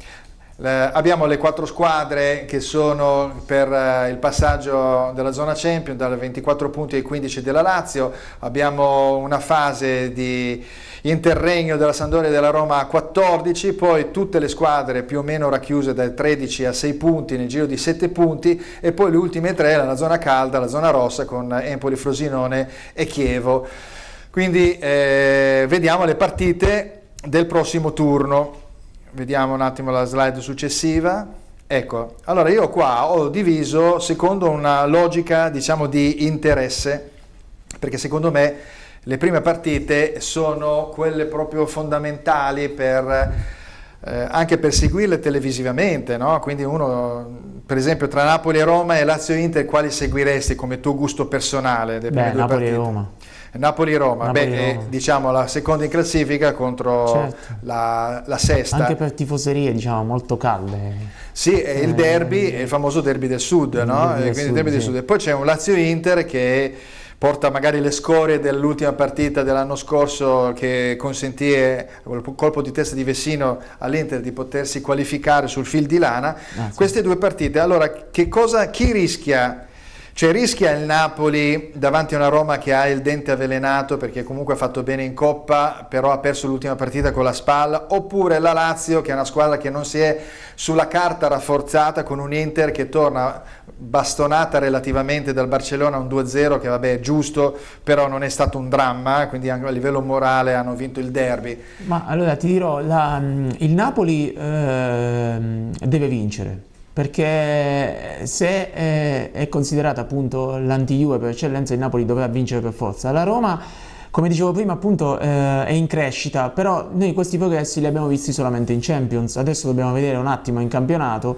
Abbiamo le 4 squadre che sono per il passaggio della zona Champions, dalle 24 punti ai 15 della Lazio. Abbiamo una fase di interregno della Sampdoria e della Roma a 14, poi tutte le squadre più o meno racchiuse dai 13 a 6 punti nel giro di 7 punti, e poi le ultime 3 la zona calda, la zona rossa con Empoli, Frosinone e Chievo. Quindi vediamo le partite del prossimo turno. Vediamo un attimo la slide successiva. Ecco, allora io qua ho diviso secondo una logica, diciamo, di interesse, perché secondo me le prime partite sono quelle proprio fondamentali per anche per seguirle televisivamente, no? Quindi uno, per esempio, tra Napoli e Roma e Lazio e Inter, quali seguiresti come tuo gusto personale? Napoli e Roma. Napoli-Roma, diciamo la seconda in classifica contro la sesta. Anche per tifoserie, diciamo, molto calde. Sì, è il derby, è il famoso derby del Sud, no? Del Sud. E poi c'è un Lazio-Inter che porta magari le scorie dell'ultima partita dell'anno scorso, che consentì col colpo di testa di Vessino all'Inter di potersi qualificare sul fil di lana. Queste due partite, allora chi rischia Cioè rischia il Napoli davanti a una Roma che ha il dente avvelenato perché comunque ha fatto bene in Coppa, però ha perso l'ultima partita con la Spal, oppure la Lazio che è una squadra che non si è sulla carta rafforzata, con un Inter che torna bastonata relativamente dal Barcellona, un 2-0 che vabbè è giusto, però non è stato un dramma, quindi anche a livello morale hanno vinto il derby. Ma allora ti dirò, il Napoli deve vincere. Perché se è considerata appunto l'anti-Juve per eccellenza, il Napoli doveva vincere per forza. La Roma, come dicevo prima, appunto è in crescita, però noi questi progressi li abbiamo visti solamente in Champions. Adesso dobbiamo vedere un attimo in campionato,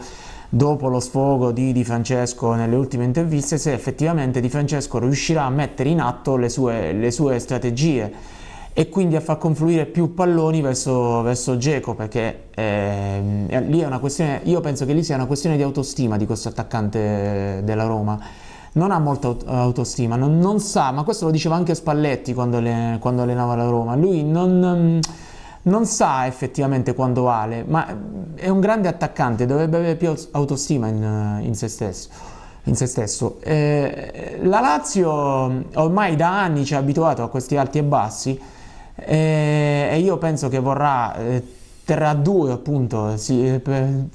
dopo lo sfogo di Di Francesco nelle ultime interviste, se effettivamente Di Francesco riuscirà a mettere in atto le sue strategie e quindi a far confluire più palloni verso Dzeko, perché lì è una questione, io penso che lì sia una questione di autostima di questo attaccante della Roma. Non ha molta autostima, non sa, ma questo lo diceva anche Spalletti quando allenava la Roma, lui non sa effettivamente quando vale, ma è un grande attaccante, dovrebbe avere più autostima in se stesso. La Lazio ormai da anni ci ha abituato a questi alti e bassi, e io penso che terrà duro appunto,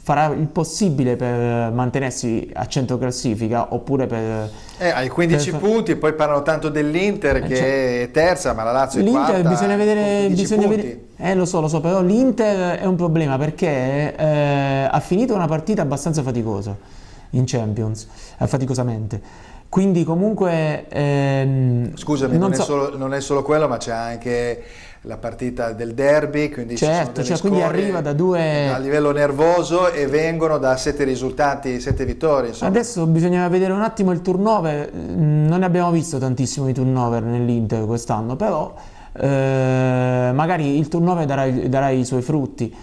farà il possibile per mantenersi a centro classifica, oppure hai 15 punti, poi parlano tanto dell'Inter che è terza, ma la Lazio è quarta. L'Inter bisogna vedere, lo so, però l'Inter è un problema perché ha finito una partita abbastanza faticosa in Champions, faticosamente. Quindi comunque scusami, non è solo quello, ma c'è anche la partita del derby, quindi certo, quindi arriva da due a livello nervoso e vengono da 7 risultati, 7 vittorie, insomma. Adesso bisogna vedere un attimo il turnover, non ne abbiamo visto tantissimo di turnover nell'Inter quest'anno, però magari il turnover darà i suoi frutti.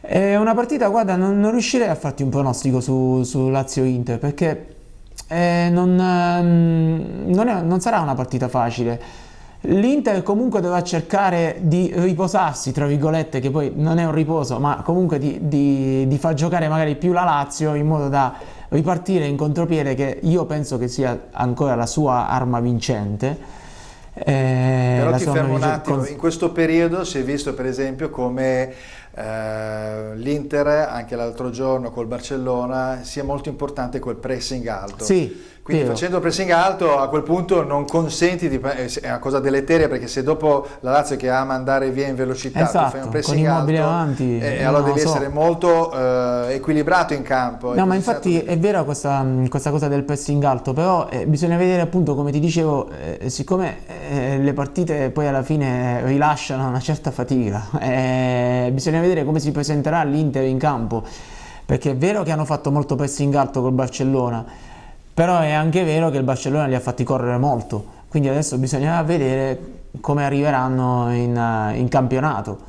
È una partita, guarda, non riuscirei a farti un pronostico su Lazio-Inter, perché non sarà una partita facile. L'Inter comunque dovrà cercare di riposarsi, tra virgolette, che poi non è un riposo, ma comunque di far giocare magari più la Lazio, in modo da ripartire in contropiede, che io penso che sia ancora la sua arma vincente. Però ti fermo un attimo, in questo periodo si è visto per esempio come l'Inter anche l'altro giorno col Barcellona sia molto importante quel pressing alto. Sì, quindi facendo pressing alto a quel punto non consenti è una cosa deleteria, perché se dopo la Lazio che ama andare via in velocità, esatto, tu fai un pressing alto avanti, allora devi essere molto equilibrato in campo. No, ma infatti è vera questa cosa del pressing alto, però bisogna vedere appunto, come ti dicevo, siccome le partite poi alla fine rilasciano una certa fatica, bisogna vedere come si presenterà l'Inter in campo, perché è vero che hanno fatto molto pressing alto col Barcellona, però è anche vero che il Barcellona li ha fatti correre molto, quindi adesso bisognerà vedere come arriveranno in campionato.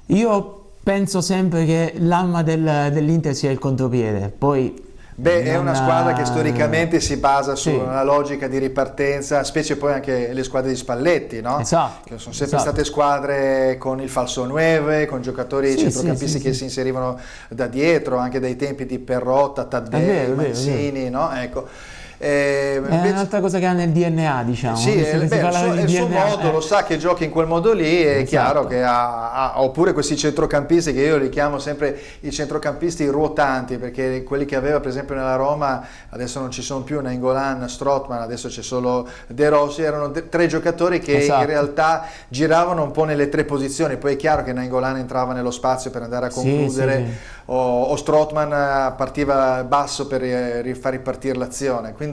Io penso sempre che l'arma dell'Inter sia il contropiede, poi è una squadra che storicamente si basa su una logica di ripartenza, specie poi anche le squadre di Spalletti, no? Esatto, che sono sempre state squadre con il falso 9, con giocatori centrocampisti che si inserivano da dietro, anche dai tempi di Perrotta, Taddei, Mancini, no? Ecco. È un'altra cosa che ha nel DNA, diciamo. Sì, è il suo modo, lo sa che gioca in quel modo lì, è chiaro che oppure questi centrocampisti, che io li chiamo sempre i centrocampisti ruotanti, perché quelli che aveva per esempio nella Roma, adesso non ci sono più Nainggolan, Strootman, adesso c'è solo De Rossi, erano 3 giocatori che in realtà giravano un po' nelle 3 posizioni, poi è chiaro che Nainggolan entrava nello spazio per andare a concludere, o Strootman partiva basso per far ripartire l'azione, quindi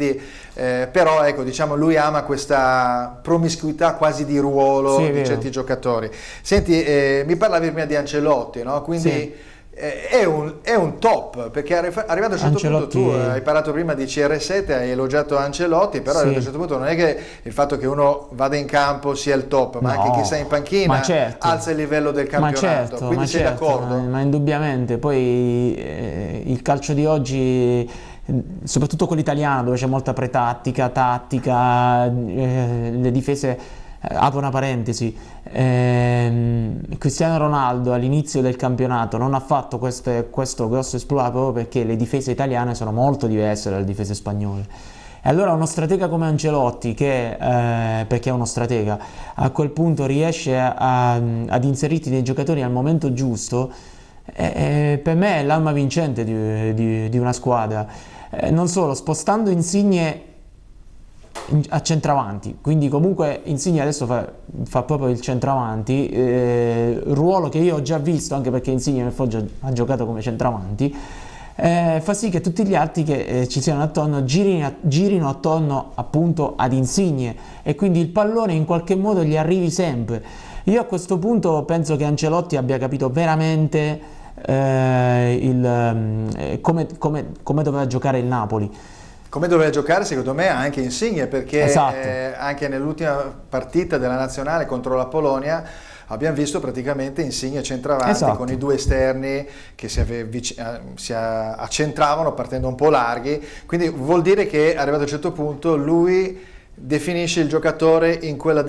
però ecco, diciamo, lui ama questa promiscuità quasi di ruolo di certi giocatori. Senti, mi parlavi prima di Ancelotti, no? Quindi è un top, perché arrivato a un certo punto, tu hai parlato prima di CR7, hai elogiato Ancelotti, però arrivato a un certo punto non è che il fatto che uno vada in campo sia il top, ma anche chi sta in panchina alza il livello del campionato, quindi sei d'accordo? Ma indubbiamente, poi il calcio di oggi, soprattutto quello italiano, dove c'è molta pretattica, tattica, le difese, apro una parentesi, Cristiano Ronaldo all'inizio del campionato non ha fatto questo grosso esploit proprio perché le difese italiane sono molto diverse dalle difese spagnole, E allora uno stratega come Ancelotti, che perché è uno stratega, a quel punto riesce ad inserirti dei giocatori al momento giusto, per me è l'arma vincente di una squadra. Non solo, spostando Insigne a centravanti, quindi comunque Insigne adesso fa proprio il centravanti, ruolo che io ho già visto, anche perché Insigne nel Foggia ha giocato come centravanti, fa sì che tutti gli altri che ci siano attorno girino attorno appunto ad Insigne, e quindi il pallone in qualche modo gli arrivi sempre. Io a questo punto penso che Ancelotti abbia capito veramente come doveva giocare il Napoli. Come doveva giocare secondo me anche Insigne, perché Esatto. Anche nell'ultima partita della nazionale contro la Polonia abbiamo visto praticamente Insigne centravanti, Esatto. con i due esterni che si accentravano partendo un po' larghi, quindi vuol dire che arrivato a un certo punto lui definisce il giocatore in quella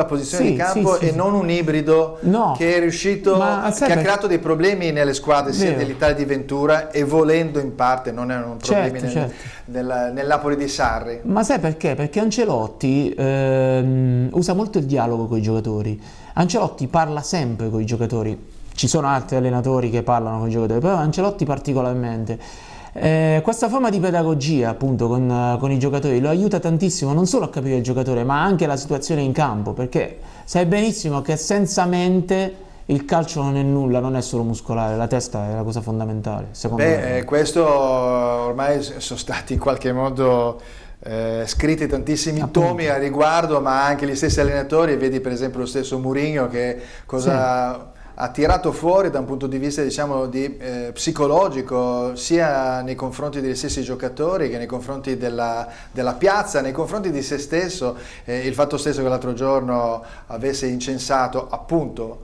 posizione Sì, di campo, sì, sì, e sì. non un ibrido No, che è riuscito, ma sai che ha per- creato dei problemi nelle squadre sia Vero. dell'Italia di Ventura, e volendo in parte non erano problemi Certo. nel Napoli di Sarri. Ma sai perché? Perché Ancelotti usa molto il dialogo con i giocatori. Ancelotti parla sempre con i giocatori. Ci sono altri allenatori che parlano con i giocatori, però Ancelotti particolarmente. Questa forma di pedagogia appunto con i giocatori lo aiuta tantissimo non solo a capire il giocatore, ma anche la situazione in campo, perché sai benissimo che senza mente il calcio non è nulla, non è solo muscolare, la testa è la cosa fondamentale, secondo me. Questo ormai sono stati in qualche modo scritti tantissimi Appunto. tomi a riguardo, ma anche gli stessi allenatori, vedi per esempio lo stesso Mourinho che cosa ha tirato fuori da un punto di vista, diciamo, psicologico, sia nei confronti degli stessi giocatori che nei confronti della piazza, nei confronti di se stesso. Il fatto stesso che l'altro giorno avesse incensato appunto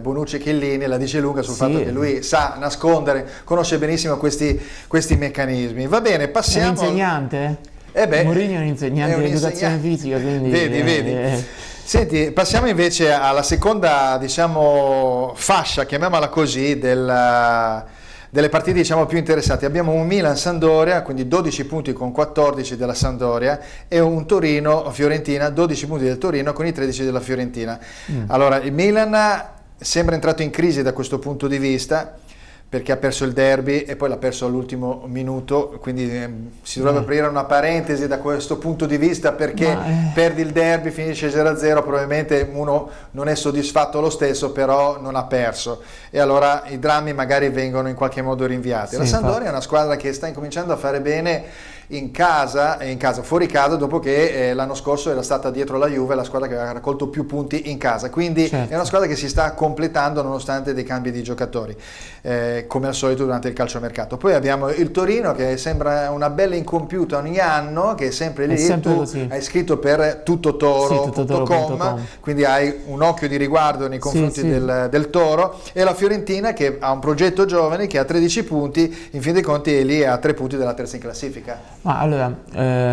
Bonucci e Chiellini la dice lunga sul fatto che lui sa nascondere, conosce benissimo questi meccanismi. Va bene, È un passiamo. insegnante? Mourinho è un insegnante di educazione fisica, quindi vedi. Senti, passiamo invece alla seconda, diciamo, fascia, chiamiamola così, delle partite, diciamo, più interessanti. Abbiamo un Milan-Sampdoria, quindi 12 punti con 14 della Sampdoria, e un Torino-Fiorentina, 12 punti del Torino con i 13 della Fiorentina. Allora, il Milan sembra entrato in crisi da questo punto di vista, perché ha perso il derby e poi l'ha perso all'ultimo minuto, quindi si dovrebbe aprire una parentesi da questo punto di vista, perché perdi il derby, finisce 0-0, probabilmente uno non è soddisfatto lo stesso, però non ha perso, e allora i drammi magari vengono in qualche modo rinviati. La Sampdoria è una squadra che sta incominciando a fare bene in casa, fuori casa, dopo che l'anno scorso era stata dietro la Juve la squadra che aveva raccolto più punti in casa, quindi è una squadra che si sta completando nonostante dei cambi di giocatori, come al solito durante il calciomercato. Poi abbiamo il Torino, che sembra una bella incompiuta ogni anno, che è sempre lì, tu così. hai scritto per tuttotoro.com, quindi hai un occhio di riguardo nei confronti del Toro, e la Fiorentina che ha un progetto giovane che ha 13 punti, in fin dei conti è lì a 3 punti della terza in classifica. Ma allora,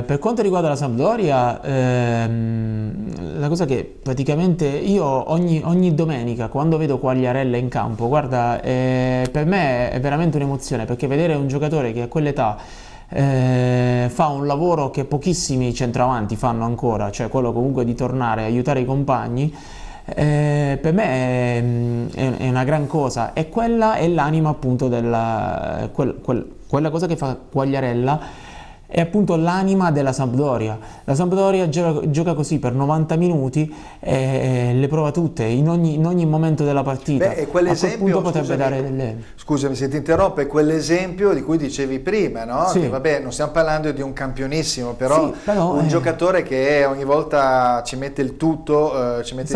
per quanto riguarda la Sampdoria, la cosa che praticamente io ogni domenica, quando vedo Quagliarella in campo, guarda, per me è veramente un'emozione, perché vedere un giocatore che a quell'età fa un lavoro che pochissimi centravanti fanno ancora, cioè quello comunque di tornare a aiutare i compagni, per me è una gran cosa, e quella è l'anima appunto quella cosa che fa Quagliarella è appunto l'anima della Sampdoria. La Sampdoria gioca così per 90 minuti e le prova tutte in ogni momento della partita. E quell'esempio, a quel punto potrebbe dare delle... Scusami se ti interrompo, è quell'esempio di cui dicevi prima, no? Sì. Che vabbè, non stiamo parlando di un campionissimo, però, però un giocatore che ogni volta ci mette il tutto, ci mette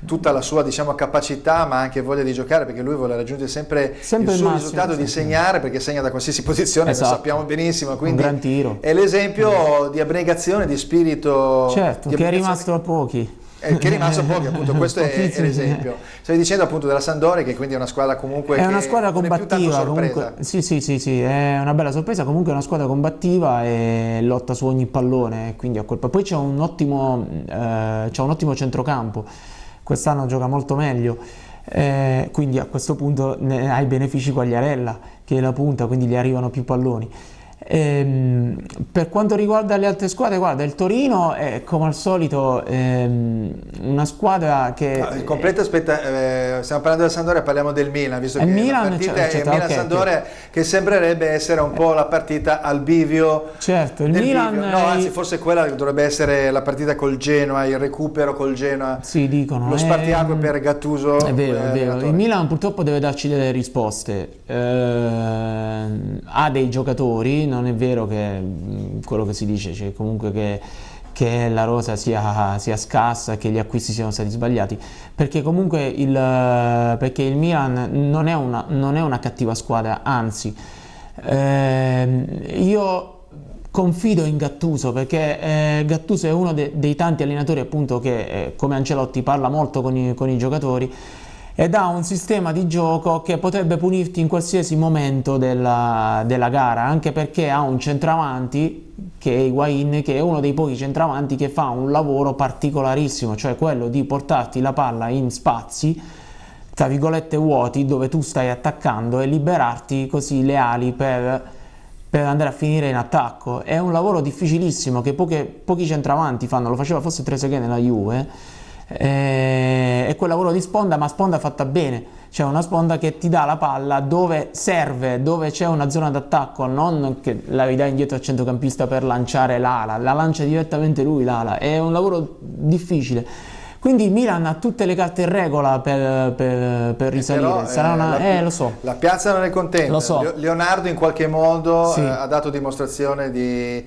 tutta la sua, diciamo, capacità, ma anche voglia di giocare, perché lui vuole raggiungere sempre il suo massimo, risultato di segnare, perché segna da qualsiasi posizione, lo sappiamo benissimo, quindi un gran tiro. È l'esempio di abnegazione, di spirito, che è rimasto a pochi. Che è rimasto pochi, appunto, questo è l'esempio. Stavi dicendo appunto della Sampdoria, che quindi è una squadra comunque è una squadra combattiva, comunque. Sì, è una bella sorpresa, comunque è una squadra combattiva e lotta su ogni pallone, quindi poi c'è un ottimo centrocampo, quest'anno gioca molto meglio, quindi a questo punto hai benefici Quagliarella che è la punta, quindi gli arrivano più palloni. Per quanto riguarda le altre squadre, guarda, il Torino è come al solito una squadra che... No, il completo, aspetta, stiamo parlando della Sampdoria, parliamo del Milan, visto che Milan, la partita certo, è Milan-Sampdoria, che sembrerebbe essere un po' la partita al bivio. Certo, il Milan... Bivio. No, anzi, forse quella dovrebbe essere la partita col Genoa, il recupero col Genoa. Sì, dicono. Lo spartiacque per Gattuso. È vero, è vero. Il Milan purtroppo deve darci delle risposte. Ha dei giocatori, non è vero che quello che si dice, cioè comunque che la rosa sia scarsa, che gli acquisti siano stati sbagliati, perché comunque perché il Milan non è una cattiva squadra, anzi io confido in Gattuso, perché Gattuso è uno dei tanti allenatori appunto che come Ancelotti parla molto con i giocatori ed ha un sistema di gioco che potrebbe punirti in qualsiasi momento della gara, anche perché ha un centravanti che è Higuaín, che è uno dei pochi centravanti che fa un lavoro particolarissimo, cioè quello di portarti la palla in spazi tra virgolette vuoti dove tu stai attaccando e liberarti così le ali per andare a finire in attacco. È un lavoro difficilissimo che pochi centravanti fanno, lo faceva forse Trezeguet nella Juve. È quel lavoro di sponda, ma sponda fatta bene, cioè una sponda che ti dà la palla dove serve, dove c'è una zona d'attacco, non che la ridà indietro al centrocampista per lanciare l'ala, la lancia direttamente lui l'ala. È un lavoro difficile, quindi il Milan ha tutte le carte in regola per risalire. Però, sarà lo so, la piazza non è contenta, lo so. Leonardo in qualche modo sì. Ha dato dimostrazione di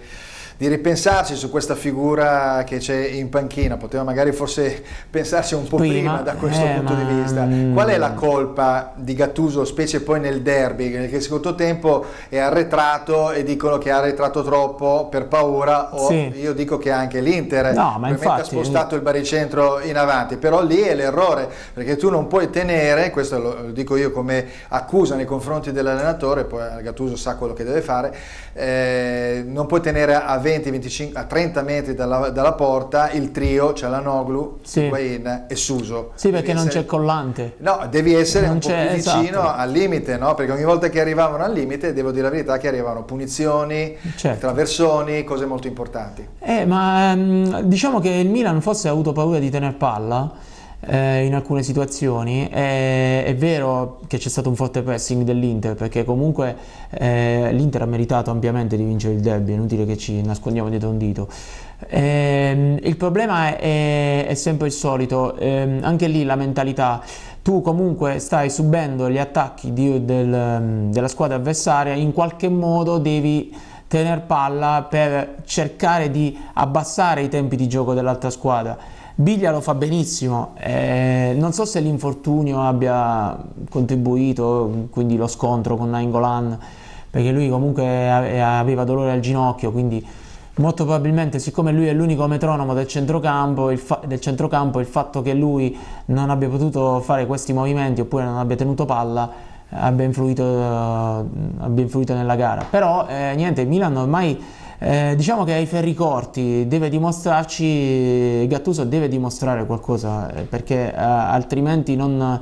ripensarci su questa figura che c'è in panchina. Poteva magari forse pensarci un po' prima da questo punto di vista. Qual è la colpa di Gattuso, specie poi nel derby, che il secondo tempo è arretrato e dicono che è arretrato troppo per paura, o sì. Io dico che anche l'Inter infatti ha spostato il baricentro in avanti, però lì è l'errore, perché tu non puoi tenere, questo lo dico io come accusa nei confronti dell'allenatore, poi Gattuso sa quello che deve fare, non puoi tenere a 20-25 a 30 metri dalla porta il trio, Çalhanoğlu, Higuaín e Suso. Sì, perché non c'è collante. No, devi essere un po' più vicino esatto. al limite, no? Perché ogni volta che arrivavano al limite, devo dire la verità, che arrivavano punizioni, certo. traversoni, cose molto importanti. Ma diciamo che il Milan forse ha avuto paura di tener palla in alcune situazioni. È vero che c'è stato un forte pressing dell'Inter, perché comunque l'Inter ha meritato ampiamente di vincere il derby, è inutile che ci nascondiamo dietro un dito. Il problema è sempre il solito, anche lì la mentalità. Tu comunque stai subendo gli attacchi della squadra avversaria, in qualche modo devi tener palla per cercare di abbassare i tempi di gioco dell'altra squadra. Biglia lo fa benissimo, non so se l'infortunio abbia contribuito, quindi lo scontro con Nainggolan, perché lui comunque aveva dolore al ginocchio, quindi molto probabilmente, siccome lui è l'unico metronomo del centrocampo, il fatto che lui non abbia potuto fare questi movimenti oppure non abbia tenuto palla abbia influito nella gara. Però niente, il Milan ormai diciamo che ai ferri corti, deve dimostrarci, Gattuso deve dimostrare qualcosa, perché altrimenti non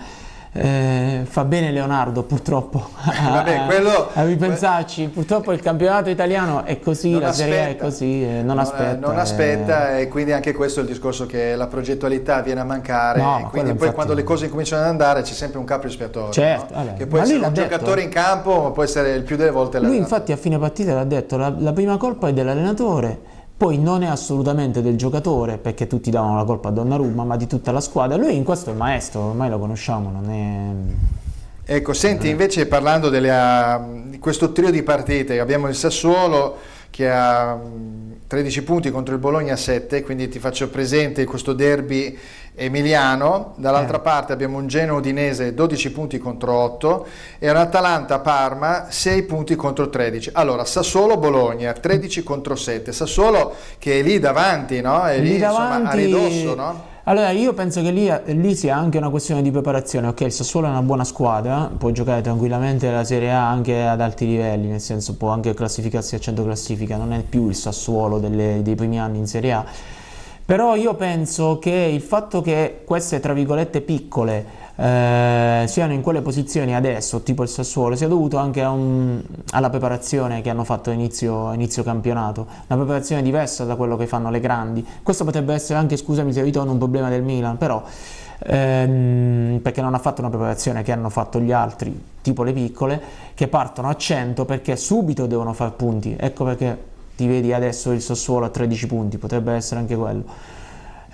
fa bene Leonardo purtroppo a ripensarci. Purtroppo il campionato italiano è così, la Serie A è così, non aspetta, e quindi anche questo è il discorso, che la progettualità viene a mancare, no, e quindi poi quando le cose cominciano ad andare c'è sempre un capo espiatorio, certo, no? Che può essere un giocatore in campo, ma può essere il più delle volte lui infatti a fine partita l'ha detto, la prima colpa è dell'allenatore, poi non è assolutamente del giocatore, perché tutti davano la colpa a Donnarumma, ma di tutta la squadra. Lui in questo è maestro, ormai lo conosciamo, non è... Ecco, senti, invece parlando di questo trio di partite, abbiamo il Sassuolo che ha 13 punti contro il Bologna a 7, quindi ti faccio presente questo derby emiliano. Dall'altra parte abbiamo un Genoa Udinese 12 punti contro 8 e un Atalanta Parma 6 punti contro 13. Allora, Sassuolo Bologna 13 contro 7, Sassuolo che è lì davanti, no? È lì insomma a ridosso, no? Allora io penso che lì sia anche una questione di preparazione. Ok, il Sassuolo è una buona squadra, può giocare tranquillamente la Serie A anche ad alti livelli, nel senso può anche classificarsi a 100 classifica, non è più il Sassuolo dei primi anni in Serie A, Però io penso che il fatto che queste, tra virgolette, piccole siano in quelle posizioni adesso, tipo il Sassuolo, sia dovuto anche alla preparazione che hanno fatto inizio campionato, una preparazione diversa da quello che fanno le grandi. Questo potrebbe essere anche, scusami se ritorno, un problema del Milan, però perché non ha fatto una preparazione che hanno fatto gli altri, tipo le piccole, che partono a 100 perché subito devono far punti. Ecco perché ti vedi adesso il Sassuolo a 13 punti, potrebbe essere anche quello.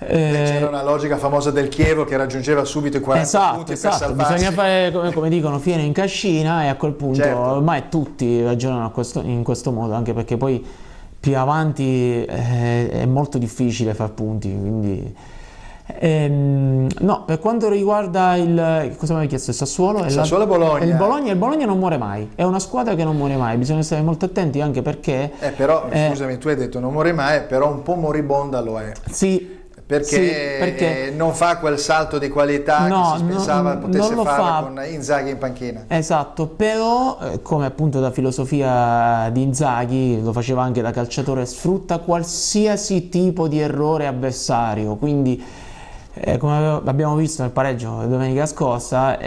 C'era una logica famosa del Chievo che raggiungeva subito i 40 punti per salvarsi. Bisogna fare, come dicono, fieno in cascina, e a quel punto ormai tutti ragionano in questo modo, anche perché poi più avanti è molto difficile far punti, quindi... no, per quanto riguarda cosa mi hai chiesto? Il Sassuolo? Sassuolo e Bologna. Il Bologna non muore mai, è una squadra che non muore mai, bisogna stare molto attenti anche perché... però, scusami, tu hai detto non muore mai, però un po' moribonda lo è. Sì. Perché non fa quel salto di qualità che si pensava potesse fare con Inzaghi in panchina. Esatto, però come appunto da filosofia di Inzaghi, lo faceva anche da calciatore, sfrutta qualsiasi tipo di errore avversario, quindi come abbiamo visto nel pareggio domenica scorsa,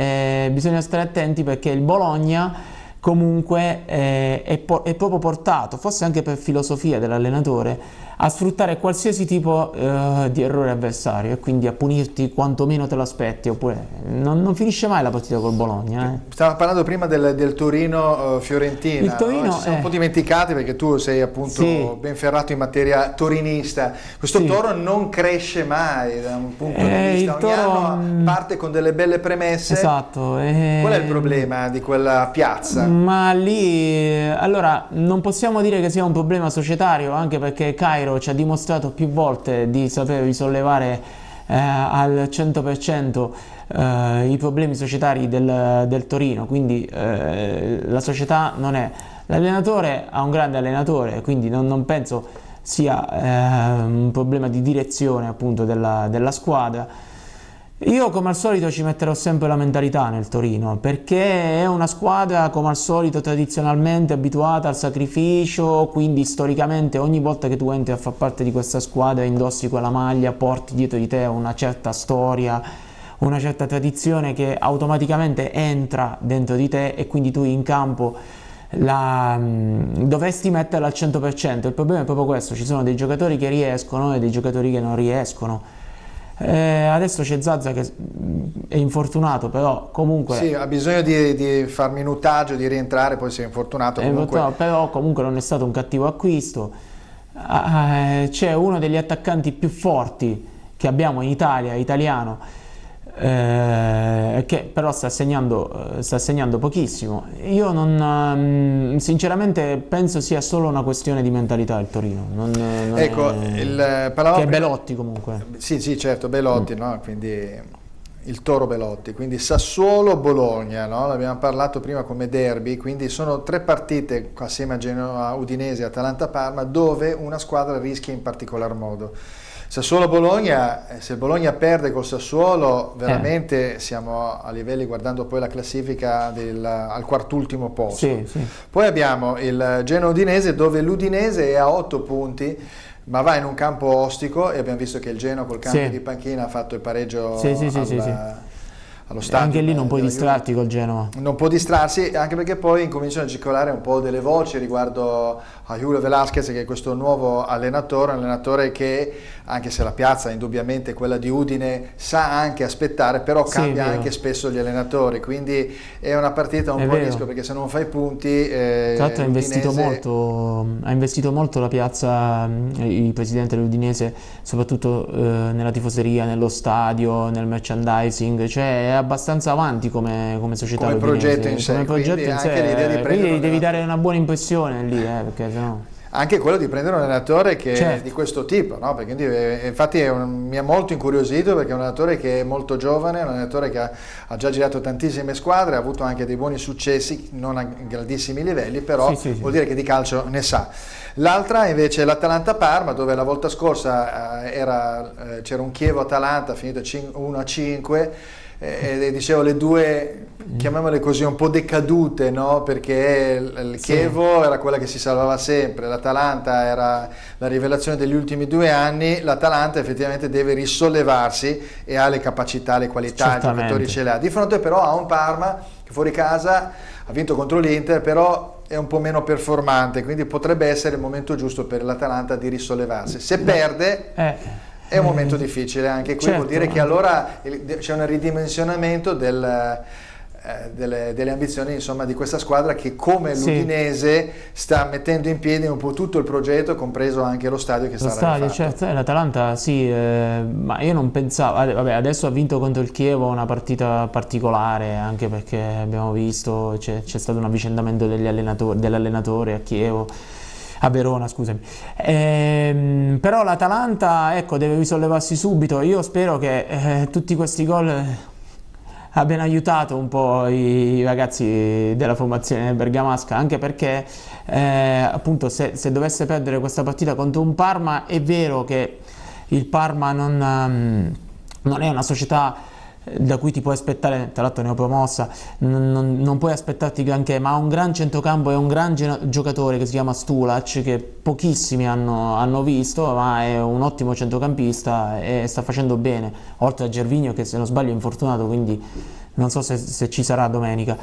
bisogna stare attenti perché il Bologna comunque è proprio portato, forse anche per filosofia dell'allenatore, a sfruttare qualsiasi tipo di errore avversario e quindi a punirti quantomeno te lo aspetti, oppure non finisce mai la partita col Bologna. Stavo parlando prima del Torino-Fiorentina, il Torino, ci siamo un po' dimenticati perché tu sei appunto ben ferrato in materia torinista. Questo Toro non cresce mai da un punto di vista, ogni anno parte con delle belle premesse. Esatto. Qual è il problema di quella piazza? Ma lì, allora, non possiamo dire che sia un problema societario, anche perché Cairo ci ha dimostrato più volte di saper risollevare al 100% i problemi societari del Torino, quindi la società non è... L'allenatore ha un grande allenatore, quindi non penso sia un problema di direzione appunto della squadra. Io come al solito ci metterò sempre la mentalità nel Torino, perché è una squadra come al solito tradizionalmente abituata al sacrificio, quindi storicamente ogni volta che tu entri a far parte di questa squadra, indossi quella maglia, porti dietro di te una certa storia, una certa tradizione che automaticamente entra dentro di te e quindi tu in campo dovresti metterla al 100%. Il problema è proprio questo, ci sono dei giocatori che riescono e dei giocatori che non riescono. Adesso c'è Zaza che è infortunato, però comunque sì, ha bisogno di far minutaggio, di rientrare, poi si è infortunato comunque. Però comunque non è stato un cattivo acquisto. C'è uno degli attaccanti più forti che abbiamo in Italia, italiano, che però sta segnando pochissimo. Io sinceramente penso sia solo una questione di mentalità il Torino, ecco, che è Belotti comunque. Sì, certo, Belotti, no? Quindi il Toro Belotti, quindi Sassuolo-Bologna, no? L'abbiamo parlato prima come derby, quindi sono 3 partite assieme a Genoa, Udinese e Atalanta-Parma dove una squadra rischia in particolar modo. Sassuolo-Bologna, se il Bologna perde col Sassuolo veramente siamo a livelli, guardando poi la classifica al quart'ultimo posto. Sì. Poi abbiamo il Genoa-Udinese dove l'Udinese è a 8 punti ma va in un campo ostico e abbiamo visto che il Genoa col cambio di panchina ha fatto il pareggio allo stadio. Anche lì non puoi distrarti col Genoa. Non può distrarsi, anche perché poi incominciano a circolare un po' delle voci riguardo a Julio Velasquez, che è questo nuovo allenatore, un allenatore che, anche se la piazza è indubbiamente quella di Udine, sa anche aspettare, però cambia anche spesso gli allenatori, quindi è una partita un po' a rischio, perché se non fai punti... Tra l'altro ha investito molto la piazza, il presidente dell'Udinese, soprattutto nella tifoseria, nello stadio, nel merchandising, cioè è abbastanza avanti come società, come progetto in sé, come progetto in sé, quindi devi dare una buona impressione lì, perché sennò... Anche quello di prendere un allenatore che di questo tipo, no? Perché infatti mi ha molto incuriosito, perché è un allenatore che è molto giovane, è un allenatore che ha già girato tantissime squadre, ha avuto anche dei buoni successi, non a grandissimi livelli, però vuol dire che di calcio ne sa. L'altra invece è l'Atalanta-Parma, dove la volta scorsa c'era un Chievo-Atalanta finito 1-5, dicevo le due, chiamiamole così, un po' decadute, no? Perché il Chievo era quella che si salvava sempre, l'Atalanta era la rivelazione degli ultimi 2 anni, l'Atalanta effettivamente deve risollevarsi e ha le capacità, le qualità, i giocatori ce le ha. Di fronte però a un Parma che fuori casa ha vinto contro l'Inter, però è un po' meno performante, quindi potrebbe essere il momento giusto per l'Atalanta di risollevarsi. Se perde è un momento difficile anche qui, certo, vuol dire che allora c'è un ridimensionamento delle ambizioni, insomma, di questa squadra che, come l'Udinese, sta mettendo in piedi un po' tutto il progetto, compreso anche lo stadio che sarà rifatto. Certo, l'Atalanta sì, ma io non pensavo, vabbè, adesso ha vinto contro il Chievo, una partita particolare, anche perché abbiamo visto c'è stato un avvicendamento dell'allenatore a Chievo, a Verona, scusami. Però l'Atalanta, ecco, deve risollevarsi subito. Io spero che tutti questi gol abbiano aiutato un po' i ragazzi della formazione bergamasca, anche perché appunto se dovesse perdere questa partita contro un Parma, è vero che il Parma non è una società da cui ti puoi aspettare, tra l'altro neopromossa, non puoi aspettarti granché, ma ha un gran centrocampo e un gran giocatore che si chiama Stulac, che pochissimi hanno visto, ma è un ottimo centrocampista e sta facendo bene, oltre a Gervinho che, se non sbaglio, è infortunato, quindi non so se ci sarà domenica.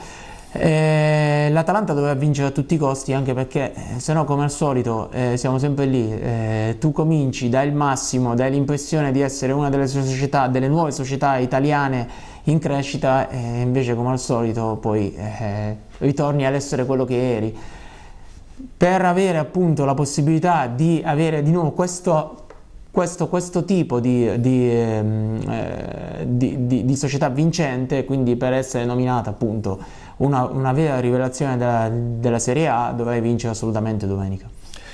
L'Atalanta doveva vincere a tutti i costi, anche perché se no, come al solito, siamo sempre lì, tu cominci, dai il massimo, dai l'impressione di essere una delle nuove società italiane in crescita, e invece, come al solito, poi ritorni ad essere quello che eri. Per avere appunto la possibilità di avere di nuovo questo tipo di società vincente, quindi per essere nominata appunto una vera rivelazione della Serie A, dovrei vincere assolutamente domenica.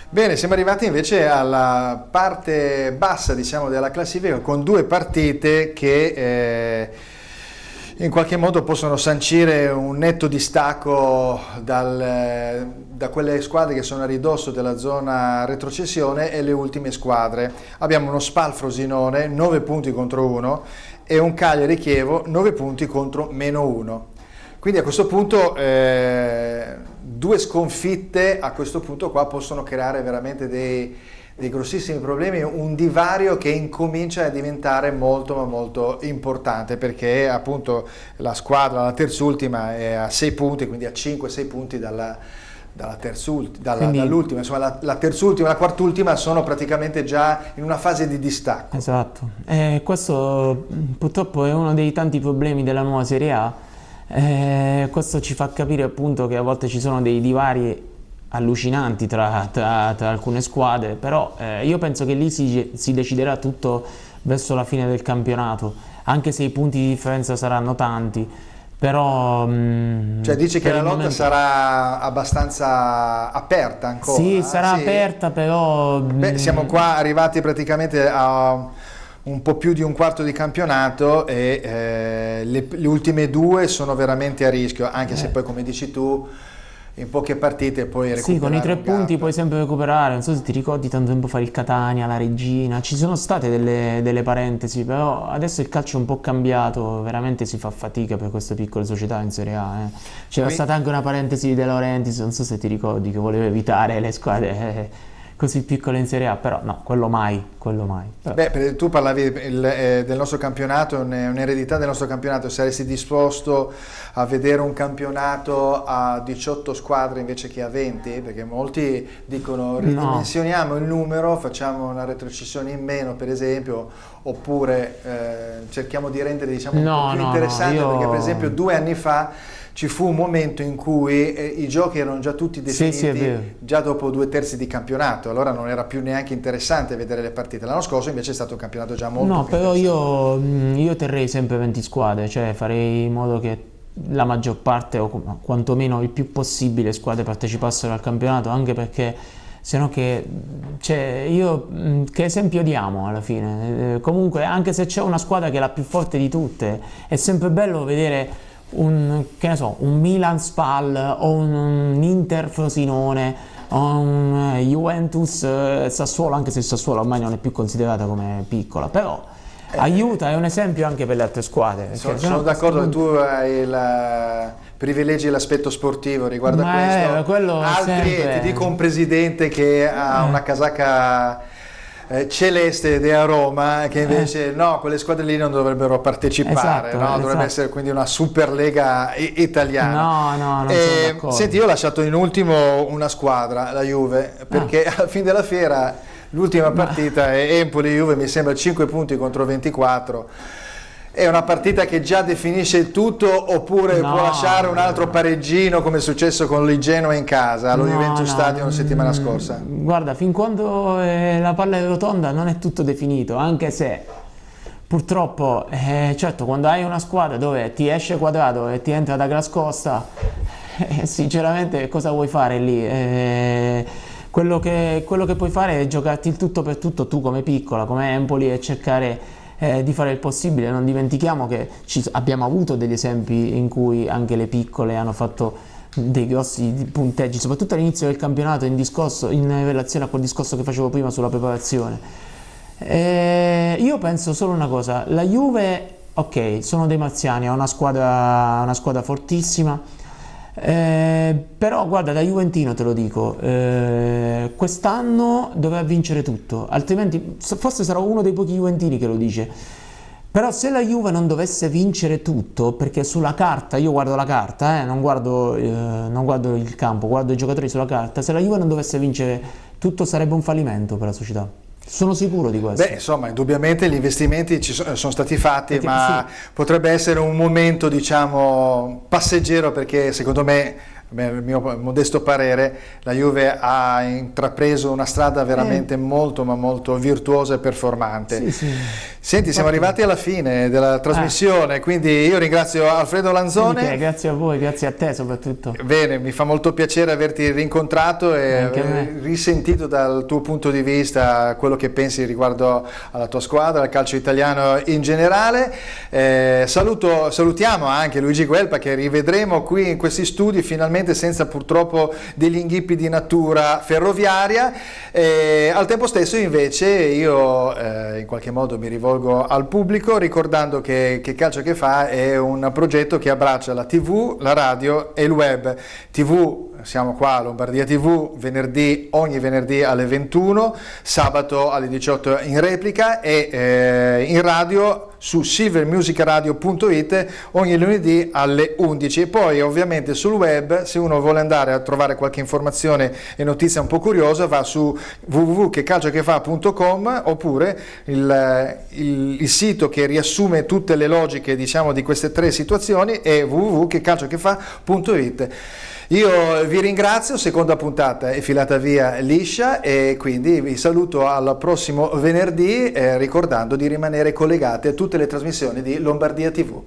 Bene, siamo arrivati invece alla parte bassa, diciamo, della classifica, con due partite che in qualche modo possono sancire un netto distacco da quelle squadre che sono a ridosso della zona retrocessione e le ultime squadre. Abbiamo uno Spal Frosinone, 9 punti contro 1, e un Cagliari Chievo, 9 punti contro -1. Quindi a questo punto due sconfitte a questo punto qua possono creare veramente dei grossissimi problemi, un divario che incomincia a diventare molto ma molto importante, perché appunto la squadra, la terzultima, è a 6 punti, quindi a 5-6 punti dall'ultima, insomma la terzultima e la quartultima sono praticamente già in una fase di distacco. Esatto, questo purtroppo è uno dei tanti problemi della nuova Serie A. Questo ci fa capire appunto che a volte ci sono dei divari allucinanti tra alcune squadre, però io penso che lì si deciderà tutto verso la fine del campionato, anche se i punti di differenza saranno tanti, però cioè dici che la lotta sarà abbastanza aperta ancora? Sì, sarà aperta, però siamo qua arrivati praticamente a un po' più di un quarto di campionato e le ultime due sono veramente a rischio, anche se poi, come dici tu, in poche partite puoi recuperare. Sì, con i 3 punti puoi sempre recuperare. Non so se ti ricordi, tanto tempo fa il Catania, la Regina, ci sono state delle parentesi, però adesso il calcio è un po' cambiato, veramente si fa fatica per queste piccole società in Serie A. C'era stata anche una parentesi di De Laurentiis, non so se ti ricordi, che voleva evitare le squadre così piccole in Serie A, però no, quello mai. Beh, tu parlavi del nostro campionato, un'eredità del nostro campionato. Saresti disposto a vedere un campionato a 18 squadre invece che a 20? Perché molti dicono ridimensioniamo il numero, facciamo una retrocessione in meno, per esempio, oppure cerchiamo di rendere, diciamo, un po' più interessante, perché per esempio 2 anni fa ci fu un momento in cui i giochi erano già tutti definiti già dopo 2/3 di campionato, allora non era più neanche interessante vedere le partite. L'anno scorso invece è stato un campionato già molto più però io terrei sempre 20 squadre, cioè farei in modo che la maggior parte, o quantomeno il più possibile, squadre partecipassero al campionato, anche perché sennò che esempio diamo alla fine? Comunque, anche se c'è una squadra che è la più forte di tutte, è sempre bello vedere un Milan Spal o un Inter Frosinone o un Juventus Sassuolo, anche se il Sassuolo ormai non è più considerata come piccola, però Aiuta, è un esempio anche per le altre squadre. Sono d'accordo che tu privilegi l'aspetto sportivo riguardo a questo. Quello altri, sempre... ti dico un presidente che ha una casacca celeste di Roma, che invece no, quelle squadre lì non dovrebbero partecipare, esatto, dovrebbe essere quindi una Superlega italiana. No, non sono d'accordo. Senti, io ho lasciato in ultimo una squadra, la Juve, perché alla fine della fiera l'ultima partita è Empoli-Juve, mi sembra 5 punti contro 24. È una partita che già definisce il tutto, oppure può lasciare un altro pareggino come è successo con il Genoa in casa allo Juventus Stadium la settimana scorsa? Guarda, fin quando la palla è rotonda non è tutto definito, anche se purtroppo certo, quando hai una squadra dove ti esce Quadrato e ti entra Douglas Costa, sinceramente cosa vuoi fare lì? Quello che puoi fare è giocarti il tutto per tutto tu come piccola, come Empoli, e cercare di fare il possibile. Non dimentichiamo che abbiamo avuto degli esempi in cui anche le piccole hanno fatto dei grossi punteggi, soprattutto all'inizio del campionato, in relazione a quel discorso che facevo prima sulla preparazione. Io penso solo una cosa: la Juve, ok, sono dei marziani, è una squadra fortissima. Però guarda, da juventino te lo dico, quest'anno doveva vincere tutto, altrimenti forse sarò uno dei pochi juventini che lo dice. Però se la Juve non dovesse vincere tutto, perché sulla carta, io guardo la carta, non guardo il campo, guardo i giocatori sulla carta, se la Juve non dovesse vincere tutto sarebbe un fallimento per la società. Sono sicuro di questo. Beh, insomma, indubbiamente gli investimenti sono stati fatti, ma potrebbe essere un momento, diciamo, passeggero, perché secondo me, nel mio modesto parere, la Juve ha intrapreso una strada veramente molto, ma molto virtuosa e performante. Sì. Senti, siamo arrivati alla fine della trasmissione, quindi io ringrazio Alfredo Lanzone. Grazie a voi, grazie a te soprattutto. Bene, mi fa molto piacere averti rincontrato e risentito dal tuo punto di vista quello che pensi riguardo alla tua squadra, al calcio italiano in generale. Salutiamo anche Luigi Guelpa, che rivedremo qui in questi studi finalmente, senza purtroppo degli inghippi di natura ferroviaria. Al tempo stesso invece io in qualche modo mi rivolgo al pubblico ricordando che Calcio che fa è un progetto che abbraccia la TV, la radio e il web. TV, siamo qua a Lombardia TV ogni venerdì alle 21, sabato alle 18 in replica, e in radio su silvermusicradio.it ogni lunedì alle 11. E poi ovviamente sul web, se uno vuole andare a trovare qualche informazione e notizia un po' curiosa, va su www.checalciochefa.com, oppure il sito che riassume tutte le logiche, diciamo, di queste tre situazioni è www.checalciochefa.it. Io vi ringrazio, seconda puntata è filata via liscia, e quindi vi saluto al prossimo venerdì, ricordando di rimanere collegati a tutte le trasmissioni di Lombardia TV.